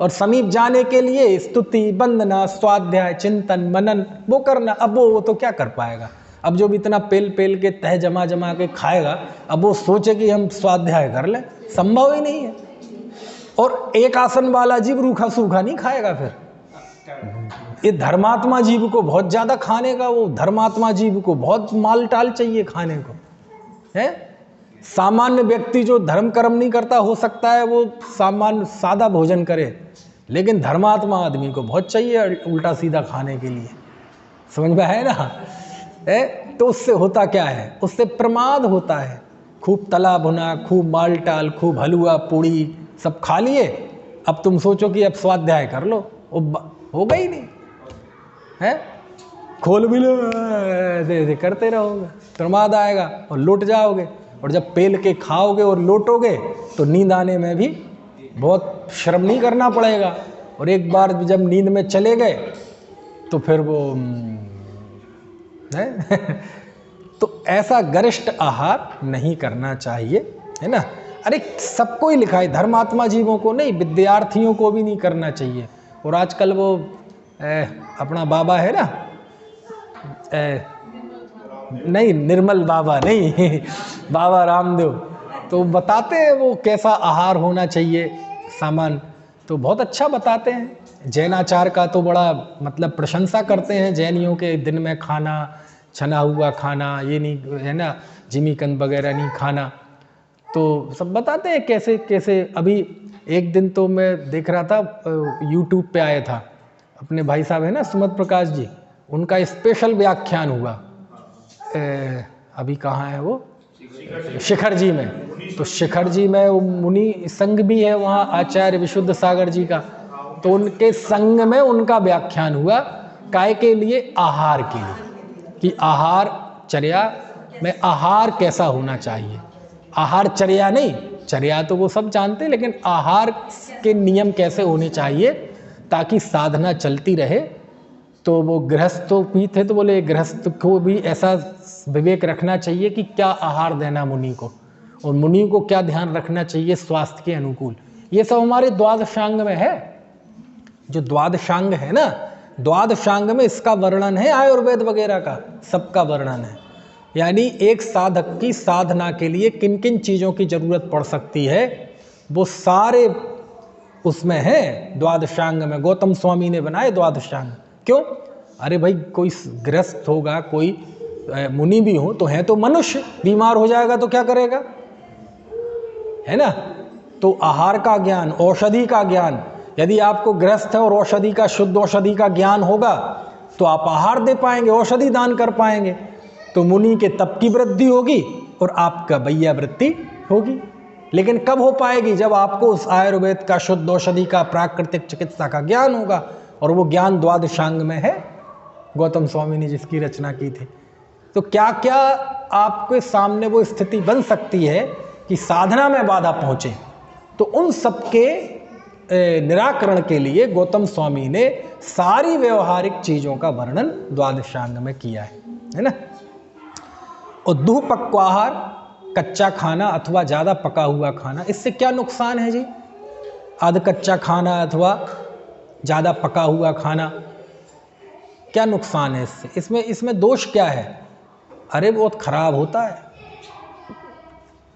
और समीप जाने के लिए स्तुति, वंदना, स्वाध्याय, चिंतन, मनन वो करना। अब वो तो क्या कर पाएगा? अब जो भी इतना पेल पेल के तह जमा जमा के खाएगा, अब वो सोचे कि हम स्वाध्याय कर लें, संभव ही नहीं है। और एक आसन वाला जीव रूखा सूखा नहीं खाएगा। फिर ये धर्मात्मा जीव को बहुत ज़्यादा खाने का, वो धर्मात्मा जीव को बहुत माल टाल चाहिए खाने को, है। सामान्य व्यक्ति जो धर्म कर्म नहीं करता, हो सकता है वो सामान्य सादा भोजन करे, लेकिन धर्मात्मा आदमी को बहुत चाहिए उल्टा सीधा खाने के लिए, समझ में है ना। है, तो उससे होता क्या है, उससे प्रमाद होता है। खूब तला भुना, खूब माल टाल, खूब हलवा पूड़ी सब खा लिए, अब तुम सोचो कि अब स्वाध्याय कर लो, होगा ही नहीं है। खोल भी लो, ऐसे करते रहोगे, प्रमाद आएगा और लौट जाओगे। और जब पेल के खाओगे और लौटोगे तो नींद आने में भी बहुत श्रम नहीं करना पड़ेगा। और एक बार जब नींद में चले गए तो फिर वो है तो ऐसा गरिष्ठ आहार नहीं करना चाहिए, है ना। अरे सबको ही लिखा है, धर्मात्मा जीवों को नहीं, विद्यार्थियों को भी नहीं करना चाहिए। और आजकल वो अपना बाबा है ना, नहीं निर्मल बाबा नहीं बाबा रामदेव, तो बताते हैं वो कैसा आहार होना चाहिए सामान, तो बहुत अच्छा बताते हैं। जैनाचार का तो बड़ा मतलब प्रशंसा करते हैं, जैनियों के दिन में खाना, छना हुआ खाना, ये नहीं है ना, जिमीकंद वगैरह नहीं खाना, तो सब बताते हैं कैसे कैसे। अभी एक दिन तो मैं देख रहा था, यूट्यूब पे आया था, अपने भाई साहब है ना सुमत प्रकाश जी, उनका स्पेशल व्याख्यान हुआ। अभी कहाँ है वो, शिखर जी में, तो शिखर जी में वो मुनि संघ भी है वहाँ, आचार्य विशुद्ध सागर जी का, तो उनके संघ में उनका व्याख्यान हुआ काय के लिए, आहार के लिए, कि आहार चर्या में आहार कैसा होना चाहिए। आहार चर्या नहीं, चर्या तो वो सब जानते हैं, लेकिन आहार के नियम कैसे होने चाहिए ताकि साधना चलती रहे। तो वो गृहस्थ तो भी थे, तो बोले गृहस्थ को भी ऐसा विवेक रखना चाहिए कि क्या आहार देना मुनि को, और मुनि को क्या ध्यान रखना चाहिए स्वास्थ्य के अनुकूल। ये सब हमारे द्वादशांग में है। जो द्वादशांग है ना, द्वादशांग में इसका वर्णन है, आयुर्वेद वगैरह का सबका वर्णन है। यानी एक साधक की साधना के लिए किन किन चीज़ों की जरूरत पड़ सकती है, वो सारे उसमें है द्वादशांग में। गौतम स्वामी ने बनाए द्वादशांग। क्यों? अरे भाई कोई गृहस्थ होगा, कोई मुनि भी हो तो है तो मनुष्य, बीमार हो जाएगा तो क्या करेगा, है ना। तो आहार का ज्ञान, औषधि का ज्ञान, यदि आपको गृहस्थ है और औषधि का, शुद्ध औषधि का ज्ञान होगा तो आप आहार दे पाएंगे, औषधि दान कर पाएंगे, तो मुनि के तप की वृद्धि होगी और आपका वैया वृत्ति होगी। लेकिन कब हो पाएगी? जब आपको उस आयुर्वेद का, शुद्ध औषधि का, प्राकृतिक चिकित्सा का ज्ञान होगा, और वो ज्ञान द्वादशांग में है, गौतम स्वामी ने जिसकी रचना की थी। तो क्या क्या आपके सामने वो स्थिति बन सकती है कि साधना में बाधा पहुंचे, तो उन सबके निराकरण के लिए गौतम स्वामी ने सारी व्यवहारिक चीज़ों का वर्णन द्वादशांग में किया है ना। और दुःपक्वाहार, कच्चा खाना अथवा ज़्यादा पका हुआ खाना, इससे क्या नुकसान है जी? आध कच्चा खाना अथवा ज़्यादा पका हुआ खाना, क्या नुकसान है इससे? इसमें दोष क्या है? अरे बहुत खराब होता है।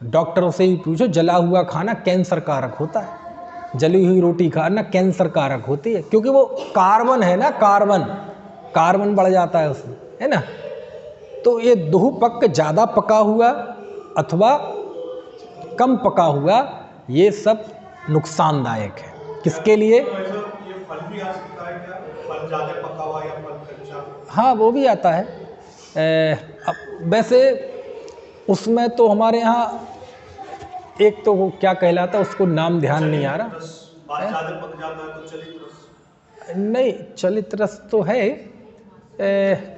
डॉक्टरों से ही पूछो, जला हुआ खाना कैंसर कारक होता है, जली हुई रोटी खाना कैंसर कारक होती है, क्योंकि वो कार्बन है ना, कार्बन बढ़ जाता है उसमें, है ना। तो ये दुःपक्क, ज़्यादा पका हुआ अथवा कम पका हुआ, ये सब नुकसानदायक है। किसके लिए? ये फल भी आ सकता है क्या? फल ज़्यादा पका हुआ या फल कच्चा? हाँ वो भी आता है। वैसे उसमें तो हमारे यहाँ एक तो वो क्या कहलाता है, उसको नाम ध्यान नहीं आ रहा। ज़्यादा पक जाता है तो चलित रस? नहीं, चलित रस तो है।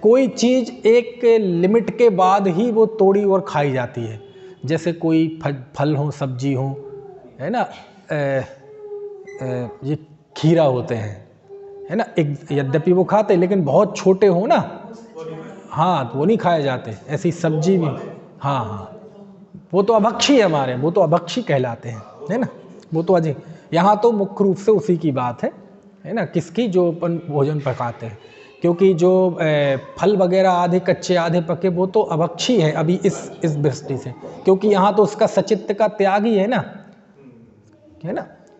कोई चीज़ एक लिमिट के बाद ही वो तोड़ी और खाई जाती है, जैसे कोई फल हो, सब्जी हो, है ना। ये खीरा होते हैं, है ना, एक यद्यपि वो खाते हैं लेकिन बहुत छोटे हो ना, हाँ तो वो नहीं खाए जाते। ऐसी सब्जी भी, हाँ हाँ, वो तो अभक्षी है हमारे, वो तो अभक्षी कहलाते हैं, है ना। वो तो अजी यहाँ तो मुख्य रूप से उसी की बात है ना, किसकी, जो अपन भोजन पकाते हैं। क्योंकि जो फल वगैरह आधे कच्चे आधे पके, वो तो अभक्षी है अभी इस दृष्टि से, क्योंकि यहाँ तो उसका सचित्त का त्याग ही है ना।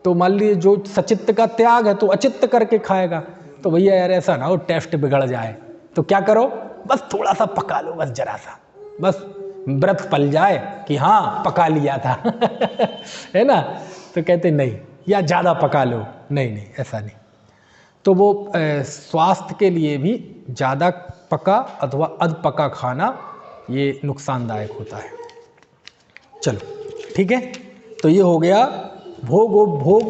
तो मान लीजिए जो सचित्त का त्याग है तो अचित्त करके खाएगा, तो भैया यार ऐसा ना हो टेस्ट बिगड़ जाए, तो क्या करो, बस थोड़ा सा पका लो, बस जरा सा, बस व्रत पल जाए कि हाँ पका लिया था है ना। तो कहते नहीं, या ज़्यादा पका लो, नहीं ऐसा नहीं। तो वो स्वास्थ्य के लिए भी ज़्यादा पका अथवा अध पका खाना ये नुकसानदायक होता है। चलो ठीक है, तो ये हो गया भोग उपभोग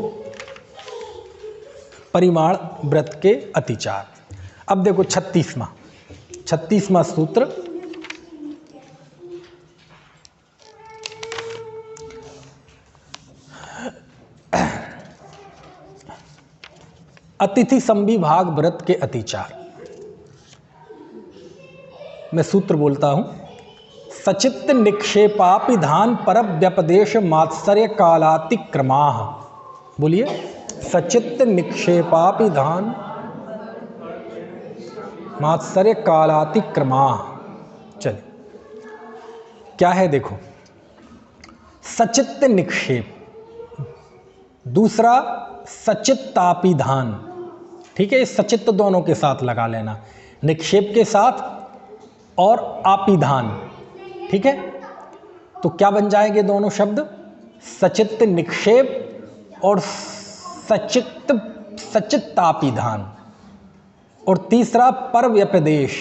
परिमाण व्रत के अतिचार। अब देखो 36वां सूत्र, अतिथि संविभाग व्रत के अतिचार। मैं सूत्र बोलता हूं, सचित्त निक्षेपापिधान पर व्यपदेश मात्सर्य कालातिक्रमाः। बोलिए, सचित्त निक्षेपापिधान मात्सर्य कालातिक्रमाः। चलिए क्या है देखो, सचित्त निक्षेप, दूसरा सचित्तापिधान। ठीक है, सचित्त दोनों के साथ लगा लेना, निक्षेप के साथ और आपिधान। ठीक है, तो क्या बन जाएंगे दोनों शब्द, सचित्त निक्षेप और सचित्तापिधान। और तीसरा पर व्यपदेश,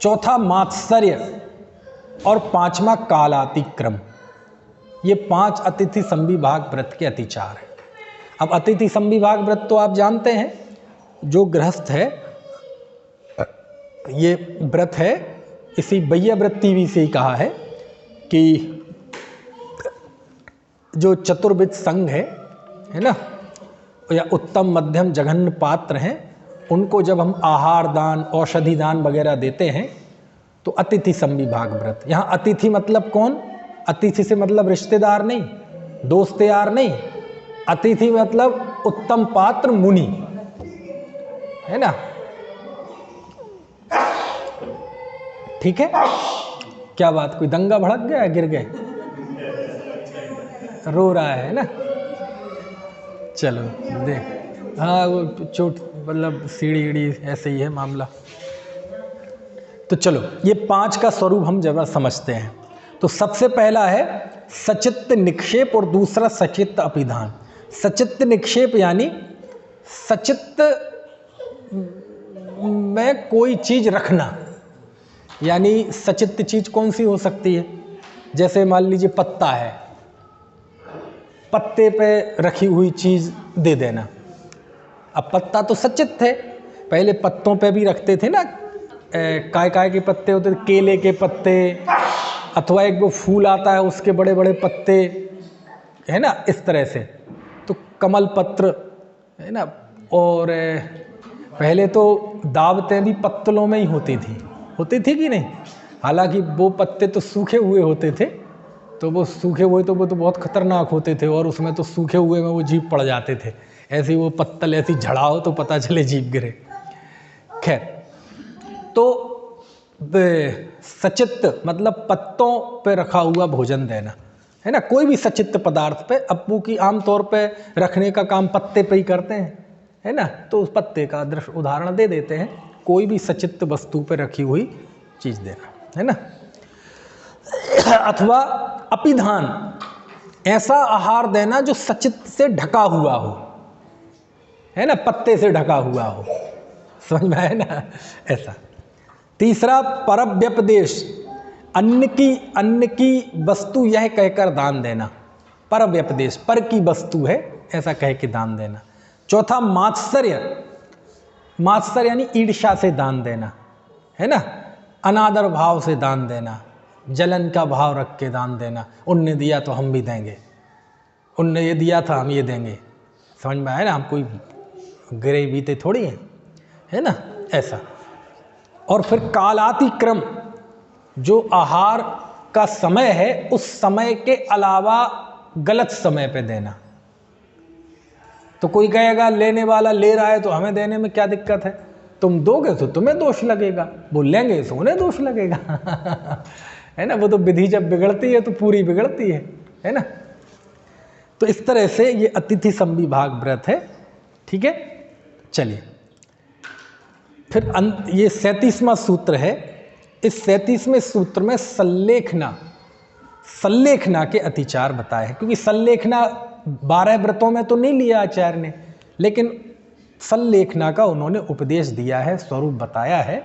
चौथा मात्सर्य और पांचवा कालातिक्रम। ये 5 अतिथि संविभाग व्रत के अतिचार है। अब अतिथि संविभाग व्रत तो आप जानते हैं, जो गृहस्थ है ये व्रत है, इसी बैया वृत्ति भी से ही कहा है कि जो चतुर्विध संघ है ना, या उत्तम मध्यम जघन्य पात्र हैं, उनको जब हम आहार दान औषधि दान वगैरह देते हैं तो अतिथि संविभाग व्रत। यहाँ अतिथि मतलब कौन, अतिथि से मतलब रिश्तेदार नहीं, दोस्त यार नहीं, अतिथि मतलब उत्तम पात्र मुनि, है ना। ठीक है, क्या बात, कोई दंगा भड़क गया, गिर गए, रो रहा है ना। चलो देख, हाँ वो चोट मतलब सीढ़ी ईड़ी ऐसे ही है मामला। तो चलो ये 5 का स्वरूप हम जरा समझते हैं। तो सबसे पहला है सचित्त निक्षेप और दूसरा सचित्त अपिधान। सचित्त निक्षेप यानी सचित्त में कोई चीज रखना, यानी सचित्त चीज कौन सी हो सकती है, जैसे मान लीजिए पत्ता है, पत्ते पे रखी हुई चीज दे देना। अब पत्ता तो सचित्त है, पहले पत्तों पे भी रखते थे ना, काय के पत्ते होते थे, केले के पत्ते, अथवा एक वो फूल आता है उसके बड़े बड़े पत्ते, है ना, इस तरह से। तो कमल पत्र, है ना। और पहले तो दावतें भी पत्तलों में ही होती थी कि नहीं। हालांकि वो पत्ते तो सूखे हुए होते थे, तो वो सूखे हुए तो वो तो बहुत खतरनाक होते थे, और उसमें तो सूखे हुए में वो जीभ पड़ जाते थे। ऐसी वो पत्तल ऐसी झड़ाओ तो पता चले जीभ गिरे। खैर, तो सचित्त मतलब पत्तों पे रखा हुआ भोजन देना, है ना। कोई भी सचित्त पदार्थ पे, अप्पू की आमतौर पे रखने का काम पत्ते पे ही करते हैं, है ना। तो उस पत्ते का दृश्य उदाहरण दे देते हैं, कोई भी सचित्त वस्तु पे रखी हुई चीज देना, है ना। अथवा अपिधान, ऐसा आहार देना जो सचित्त से ढका हुआ हो, है ना, पत्ते से ढका हुआ हो, समझ में आया ना, ऐसा। तीसरा परव्यपदेश, अन्न की वस्तु यह कहकर दान देना, परव्यपदेश, पर की वस्तु है ऐसा कह के दान देना। चौथा मात्सर्य, मात्सर्य यानी ईर्ष्या से दान देना, है ना, अनादर भाव से दान देना, जलन का भाव रख के दान देना, उनने दिया तो हम भी देंगे, उनने ये दिया था हम ये देंगे, समझ में आया ना, हम कोई गिरे बीते थोड़ी हैं, है ना, ऐसा। और फिर कालातिक्रम, जो आहार का समय है उस समय के अलावा गलत समय पे देना। तो कोई कहेगा लेने वाला ले रहा है तो हमें देने में क्या दिक्कत है, तुम दोगे तो तुम्हें दोष लगेगा, वो लेंगे तो उन्हें दोष लगेगा है ना। वो तो विधि जब बिगड़ती है तो पूरी बिगड़ती है ना। तो इस तरह से ये अतिथि संविभाग व्रत है, ठीक है। चलिए फिर ये 37वां सूत्र है। इस 37वें सूत्र में सल्लेखना के अतिचार बताए हैं, क्योंकि सल्लेखना 12 व्रतों में तो नहीं लिया आचार्य ने, लेकिन सल्लेखना का उन्होंने उपदेश दिया है, स्वरूप बताया है।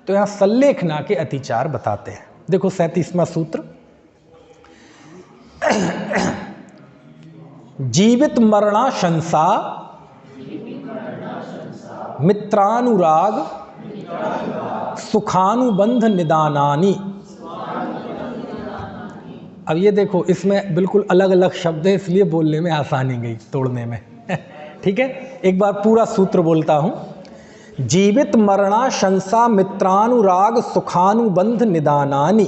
तो यहाँ सल्लेखना के अतिचार बताते हैं। देखो 37वां सूत्र, जीवित मरणाशंसा मित्रानुराग सुखानुबंध निदानानि। अब ये देखो, इसमें बिल्कुल अलग अलग शब्द है, इसलिए बोलने में आसानी गई, तोड़ने में ठीक है, एक बार पूरा सूत्र बोलता हूं। जीवित मरणाशंसा मित्रानुराग सुखानुबंध निदानानि।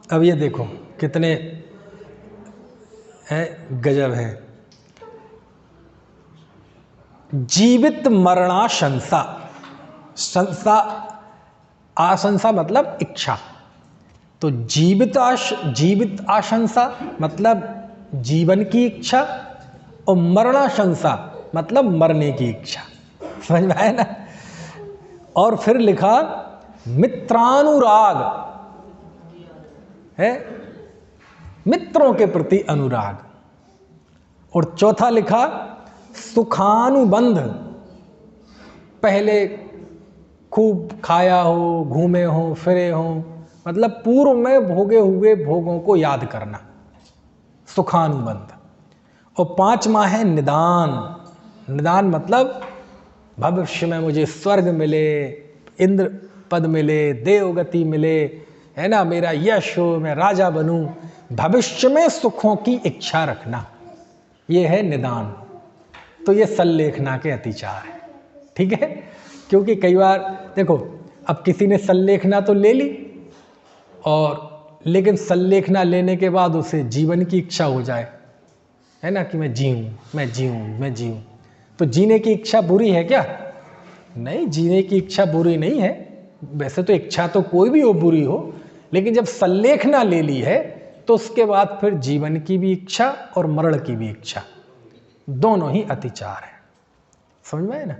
अब ये देखो कितने है, गजब है। जीवित मरणाशंसा, संसा, आशंसा मतलब इच्छा, तो जीवित आशंसा मतलब जीवन की इच्छा, और मरणाशंसा मतलब मरने की इच्छा। समझ में आया ना। और फिर लिखा मित्रानुराग है, मित्रों के प्रति अनुराग। और चौथा लिखा सुखानुबंध, पहले खूब खाया हो, घूमे हो, फिरे हो, मतलब पूर्व में भोगे हुए भोगों को याद करना, सुखानुबंध। और पांचवा है निदान। निदान मतलब भविष्य में मुझे स्वर्ग मिले, इंद्र पद मिले, देवगति मिले, है ना, मेरा यश हो, मैं राजा बनूं, भविष्य में सुखों की इच्छा रखना, ये है निदान। तो ये सल्लेखना के अतिचार है, ठीक है। क्योंकि कई बार देखो, अब किसी ने सल्लेखना तो ले ली, और लेकिन सल्लेखना लेने के बाद उसे जीवन की इच्छा हो जाए, है ना, कि मैं जीऊं, मैं जीऊं, मैं जीऊं। तो जीने की इच्छा बुरी है क्या? नहीं, जीने की इच्छा बुरी नहीं है। वैसे तो इच्छा तो कोई भी हो बुरी हो, लेकिन जब सल्लेखना ले ली है तो उसके बाद फिर जीवन की भी इच्छा और मरण की भी इच्छा, दोनों ही अतिचार है। समझ में है ना।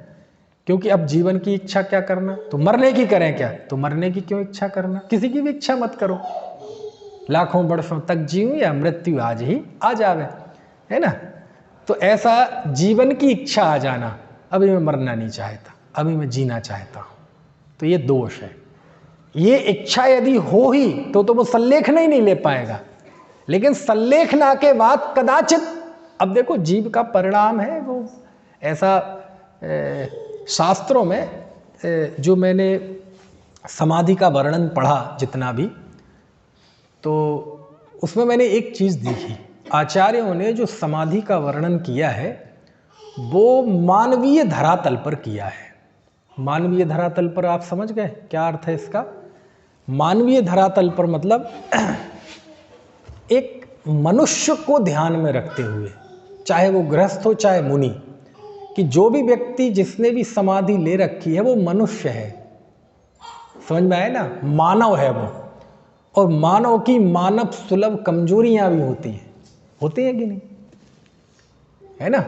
क्योंकि अब जीवन की इच्छा क्या करना, तो मरने की करें क्या, तो मरने की क्यों इच्छा करना, किसी की भी इच्छा मत करो, लाखों वर्षों तक जीऊं या मृत्यु आज ही आ जावे, है ना। तो ऐसा जीवन की इच्छा आ जाना, अभी मैं मरना नहीं चाहता, अभी मैं जीना चाहता हूं, तो ये दोष है। ये इच्छा यदि हो ही तो वो सल्लेखना ही नहीं ले पाएगा। लेकिन सल्लेखना के बाद कदाचित, अब देखो जीव का परिणाम है वो ऐसा, शास्त्रों में जो मैंने समाधि का वर्णन पढ़ा जितना भी, तो उसमें मैंने एक चीज़ देखी, आचार्यों ने जो समाधि का वर्णन किया है वो मानवीय धरातल पर किया है। मानवीय धरातल पर आप समझ गए क्या अर्थ है इसका? मानवीय धरातल पर मतलब एक मनुष्य को ध्यान में रखते हुए, चाहे वो गृहस्थ हो चाहे मुनि, कि जो भी व्यक्ति जिसने भी समाधि ले रखी है वो मनुष्य है। समझ में आया ना, मानव है वो। और मानव की मानव सुलभ कमजोरियां भी होती हैं कि नहीं, है ना।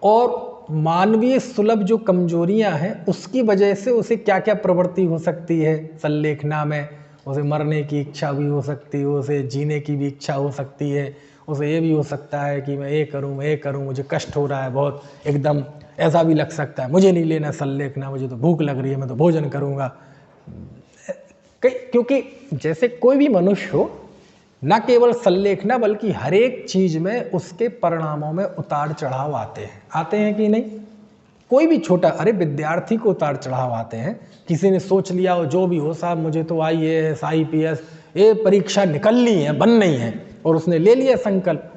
और मानवीय सुलभ जो कमजोरियां हैं उसकी वजह से उसे क्या क्या प्रवृत्ति हो सकती है सल्लेखना में, उसे मरने की इच्छा भी हो सकती है, उसे जीने की भी इच्छा हो सकती है, उसे ये भी हो सकता है कि मैं ये करूं, मुझे कष्ट हो रहा है बहुत, एकदम ऐसा भी लग सकता है मुझे नहीं लेना सल्लेखना, मुझे तो भूख लग रही है, मैं तो भोजन करूंगा। क्योंकि जैसे कोई भी मनुष्य हो, न केवल सल्लेखना बल्कि हर एक चीज में उसके परिणामों में उतार चढ़ाव आते हैं कि नहीं। कोई भी छोटा, अरे विद्यार्थी को उतार चढ़ाव आते हैं। किसी ने सोच लिया हो जो भी हो, साहब मुझे तो IAS IPS ये परीक्षा निकलनी है, बननी है, और उसने ले लिया संकल्प,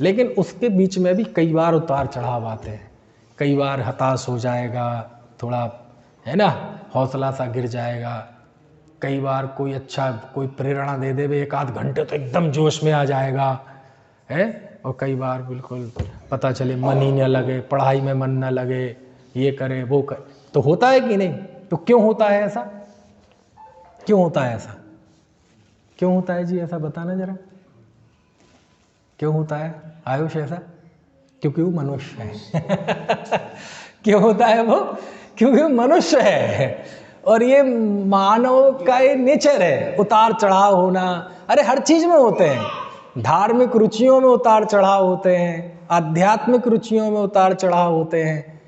लेकिन उसके बीच में भी कई बार उतार चढ़ाव आते हैं। कई बार हताश हो जाएगा, थोड़ा, है ना, हौसला सा गिर जाएगा। कई बार कोई प्रेरणा दे दे, एक आध घंटे तो एकदम जोश में आ जाएगा, है। और कई बार बिल्कुल पता चले मन ही न लगे, पढ़ाई में मन न लगे, ये करे वो करे, तो होता है कि नहीं। तो क्यों होता है ऐसा, क्यों होता है ऐसा, क्यों होता है जी ऐसा, बताना जरा, क्यों होता है आयुष ऐसा? क्योंकि वो मनुष्य है क्यों होता है वो? क्योंकि वो मनुष्य है, और ये मानव का ये नेचर है, उतार चढ़ाव होना। अरे हर चीज में होते हैं, धार्मिक रुचियों में उतार चढ़ाव होते हैं, आध्यात्मिक रुचियों में उतार चढ़ाव होते हैं,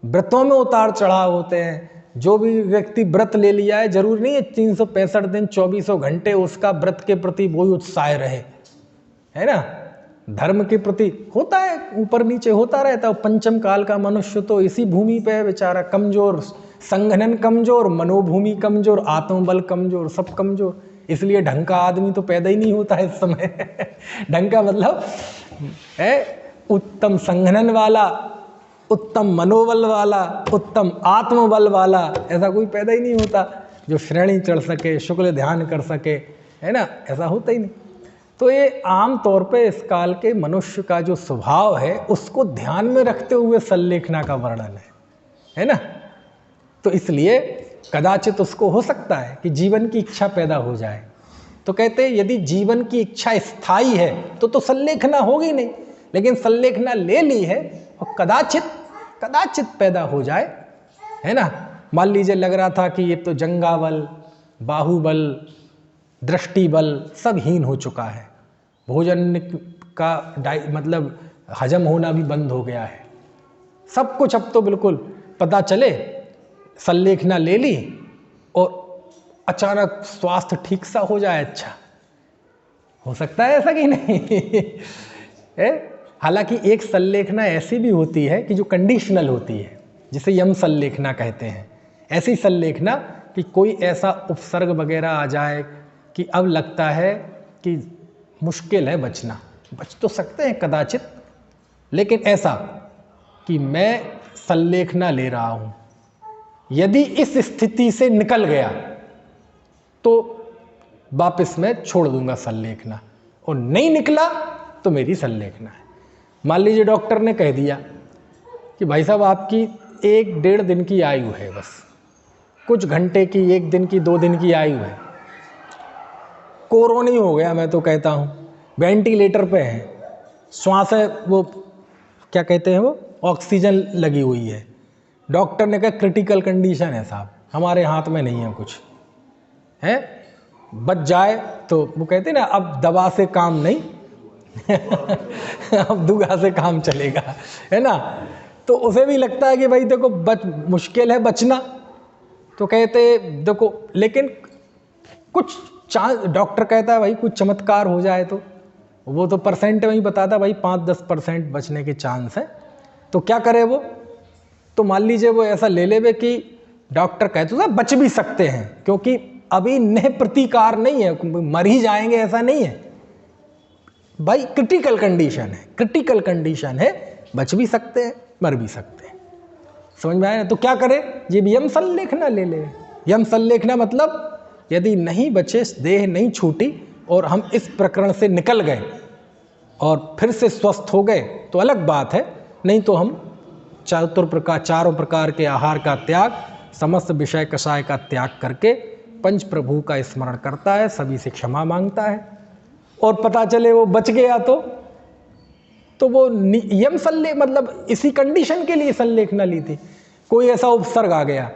व्रतों में उतार चढ़ाव होते हैं। जो भी व्यक्ति व्रत ले लिया है, जरूर नहीं है 365 दिन 2400 घंटे उसका व्रत के प्रति वही उत्साह रहे, है ना। धर्म के प्रति होता है, ऊपर नीचे होता रहता है। पंचम काल का मनुष्य तो इसी भूमि पे है बेचारा, कमजोर, संघनन कमजोर, मनोभूमि कमजोर, आत्मबल कमजोर, सब कमजोर। इसलिए ढंग का आदमी तो पैदा ही नहीं होता है इस समय। ढंग का मतलब है उत्तम संघनन वाला, उत्तम मनोबल वाला, उत्तम आत्मबल वाला, ऐसा कोई पैदा ही नहीं होता जो श्रेणी चढ़ सके, शुक्ल ध्यान कर सके, है ना, ऐसा होता ही नहीं। तो ये आम तौर पे इस काल के मनुष्य का जो स्वभाव है उसको ध्यान में रखते हुए सल्लेखना का वर्णन है ना। तो इसलिए कदाचित उसको हो सकता है कि जीवन की इच्छा पैदा हो जाए। तो कहते हैं यदि जीवन की इच्छा स्थायी है तो सल्लेखना होगी नहीं, लेकिन सल्लेखना ले ली है और कदाचित पैदा हो जाए, है ना। मान लीजिए लग रहा था कि ये तो जंगाबल, बाहुबल, दृष्टि बल सब हीन हो चुका है, भोजन का मतलब हजम होना भी बंद हो गया है, सब कुछ अब तो बिल्कुल पता चले, सल्लेखना ले ली और अचानक स्वास्थ्य ठीक सा हो जाए। अच्छा हो सकता है ऐसा कि नहीं। हालांकि एक सल्लेखना ऐसी भी होती है कि जो कंडीशनल होती है, जिसे यम सल्लेखना कहते हैं। ऐसी सल्लेखना कि कोई ऐसा उपसर्ग वगैरह आ जाए कि अब लगता है कि मुश्किल है बचना, बच तो सकते हैं कदाचित, लेकिन ऐसा कि मैं सल्लेखना ले रहा हूँ, यदि इस स्थिति से निकल गया तो वापस मैं छोड़ दूंगा सल्लेखना, और नहीं निकला तो मेरी सल्लेखना है। मान लीजिए डॉक्टर ने कह दिया कि भाई साहब आपकी 1-1.5 दिन की आयु है, बस कुछ घंटे की, 1 दिन की, 2 दिन की आयु है, कोरोना हो गया, मैं तो कहता हूँ वेंटिलेटर पे है, श्वास है, वो क्या कहते हैं, वो ऑक्सीजन लगी हुई है। डॉक्टर ने कहा क्रिटिकल कंडीशन है साहब, हमारे हाथ में नहीं है कुछ, है बच जाए तो वो कहते हैं ना अब दवा से काम नहीं अब दुआ से काम चलेगा, है ना। तो उसे भी लगता है कि भाई देखो मुश्किल है बचना, तो कहते देखो, लेकिन कुछ चांस, डॉक्टर कहता है भाई कुछ चमत्कार हो जाए तो, वो तो परसेंट में ही बताता है भाई 5-10% बचने के चांस है, तो क्या करे वो। तो मान लीजिए वो ऐसा ले लेवे कि डॉक्टर कहते हैं बच भी सकते हैं, क्योंकि अभी नए प्रतिकार नहीं है, मर ही जाएंगे ऐसा नहीं है भाई, क्रिटिकल कंडीशन है, बच भी सकते हैं मर भी सकते हैं। समझ में आया ना। तो क्या करे, ये भी यम सल्लेखना ले ले। यम सल्लेखना मतलब यदि नहीं बचे, देह नहीं छूटी और हम इस प्रकरण से निकल गए और फिर से स्वस्थ हो गए तो अलग बात है, नहीं तो हम चारों प्रकार के आहार का त्याग, समस्त विषय कषाय का त्याग करके पंच प्रभु का स्मरण करता है, सभी से क्षमा मांगता है, और पता चले वो बच गया तो वो यम सल्लेख मतलब इसी कंडीशन के लिए सल्लेखना ली थी। कोई ऐसा उपसर्ग आ गया,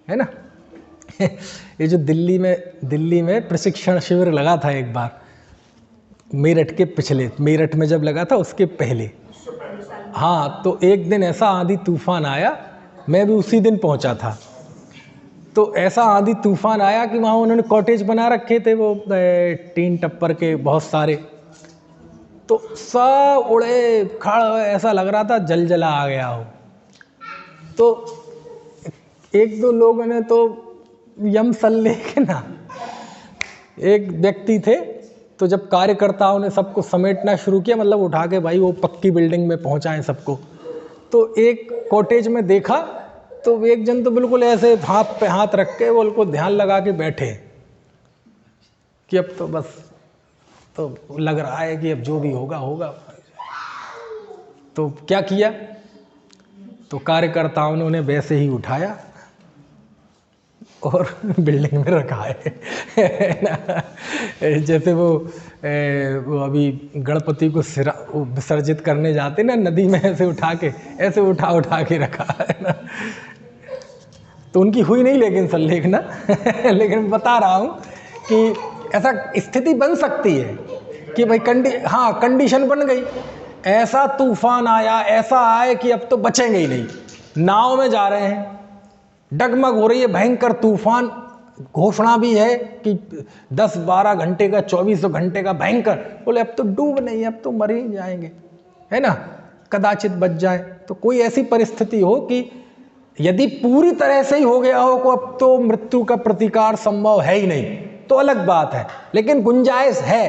है ना। ये जो दिल्ली में प्रशिक्षण शिविर लगा था एक बार, मेरठ में जब लगा था उसके पहले, हाँ, तो एक दिन ऐसा आंधी तूफान आया, मैं भी उसी दिन पहुंचा था। तो ऐसा आंधी तूफान आया कि वहाँ उन्होंने कॉटेज बना रखे थे, वो टीन टप्पर के बहुत सारे, तो सब उड़े खड़, ऐसा लग रहा था जलजला आ गया हो। तो 1-2 लोगों ने तो यम सल्लेखना, एक व्यक्ति थे, तो जब कार्यकर्ताओं ने सबको समेटना शुरू किया, मतलब उठा के भाई वो पक्की बिल्डिंग में पहुंचाएं सबको, तो एक कॉटेज में देखा तो एक जन तो बिल्कुल ऐसे हाथ पे हाथ रख के वो उनको ध्यान लगा के बैठे कि अब तो बस, तो लग रहा है कि अब जो भी होगा होगा। तो क्या किया, तो कार्यकर्ताओं ने उन्हें वैसे ही उठाया और बिल्डिंग में रखा है। जैसे वो अभी गणपति को विसर्जित करने जाते ना नदी में, ऐसे उठा के रखा है ना। तो उनकी हुई नहीं लेकिन सल्लेखना लेकिन बता रहा हूँ कि ऐसा स्थिति बन सकती है, कि भाई कंडीशन बन गई, ऐसा तूफान आया, ऐसा आए कि अब तो बचेंगे ही नहीं। नाव में जा रहे हैं, डगमग हो रही है, भयंकर तूफान, घोषणा भी है कि 10-12 घंटे का, 24 घंटे का भयंकर। बोले अब तो डूब नहीं, अब तो मर ही जाएंगे, है ना, कदाचित बच जाए। तो कोई ऐसी परिस्थिति हो कि यदि पूरी तरह से ही हो गया हो कि अब तो मृत्यु का प्रतिकार संभव है ही नहीं, तो अलग बात है, लेकिन गुंजाइश है,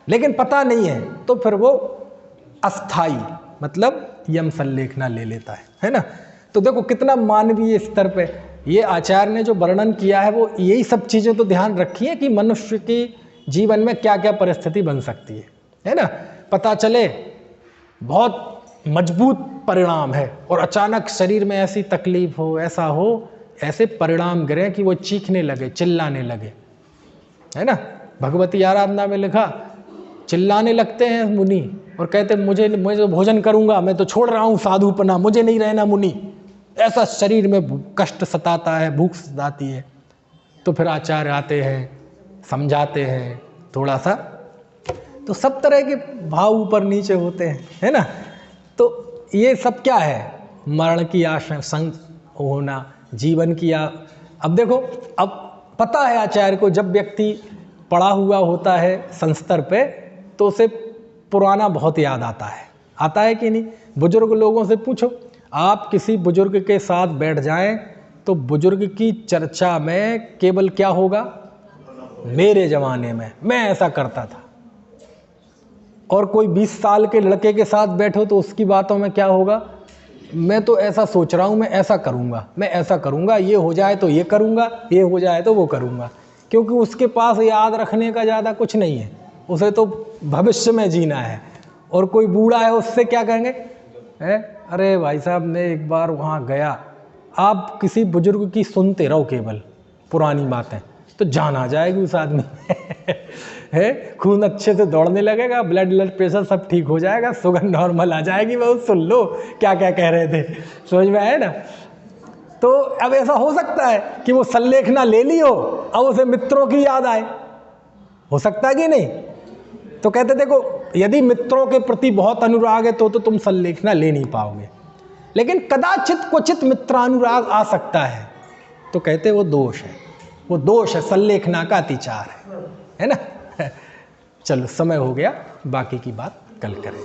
लेकिन पता नहीं है, तो फिर वो अस्थाई मतलब यम संलेखना ले लेता है ना। तो देखो कितना मानवीय स्तर पे ये आचार्य ने जो वर्णन किया है, वो यही सब चीज़ें तो ध्यान रखी है कि मनुष्य के जीवन में क्या क्या परिस्थिति बन सकती है ना। पता चले बहुत मजबूत परिणाम है और अचानक शरीर में ऐसी तकलीफ हो, ऐसा हो, ऐसे परिणाम गिरे कि वो चीखने लगे, चिल्लाने लगे, है ना। भगवती आराधना में लिखा, चिल्लाने लगते हैं मुनि और कहते मुझे भोजन करूंगा, मैं तो छोड़ रहा हूँ साधुपना, मुझे नहीं रहना मुनि। ऐसा शरीर में कष्ट सताता है, भूख सताती है। तो फिर आचार्य आते हैं, समझाते हैं थोड़ा सा। तो सब तरह के भाव ऊपर नीचे होते हैं, है ना। तो ये सब क्या है, मरण की आशंका होना, जीवन की अब देखो, अब पता है आचार्य को, जब व्यक्ति पड़ा हुआ होता है संस्तर पे, तो उसे पुराना बहुत याद आता है कि नहीं। बुजुर्ग लोगों से पूछो, आप किसी बुजुर्ग के साथ बैठ जाएं तो बुजुर्ग की चर्चा में केवल क्या होगा, मेरे जमाने में मैं ऐसा करता था। और कोई 20 साल के लड़के के साथ बैठो तो उसकी बातों में क्या होगा, मैं तो ऐसा सोच रहा हूँ, मैं ऐसा करूँगा, मैं ऐसा करूँगा, ये हो जाए तो ये करूँगा, ये हो जाए तो वो करूँगा। क्योंकि उसके पास याद रखने का ज़्यादा कुछ नहीं है, उसे तो भविष्य में जीना है। और कोई बूढ़ा है, उससे क्या कहेंगे, अरे भाई साहब मैं एक बार वहाँ गया। आप किसी बुजुर्ग की सुनते रहो केवल पुरानी बातें, तो जान आ जाएगी उस आदमी है, खून अच्छे से दौड़ने लगेगा, ब्लड प्रेशर सब ठीक हो जाएगा, शुगर नॉर्मल आ जाएगी। वो सुन लो क्या क्या कह रहे थे, समझ में आया ना। तो अब ऐसा हो सकता है कि वो संलेखना ले ली हो, अब उसे मित्रों की याद आए, हो सकता है कि नहीं। तो कहते देखो, यदि मित्रों के प्रति बहुत अनुराग है तो तुम संलेखना ले नहीं पाओगे, लेकिन कदाचित क्वचित मित्रानुराग आ सकता है, तो कहते वो दोष है, वो दोष है, संलेखना का अतिचार है ना। चलो समय हो गया, बाकी की बात कल करें।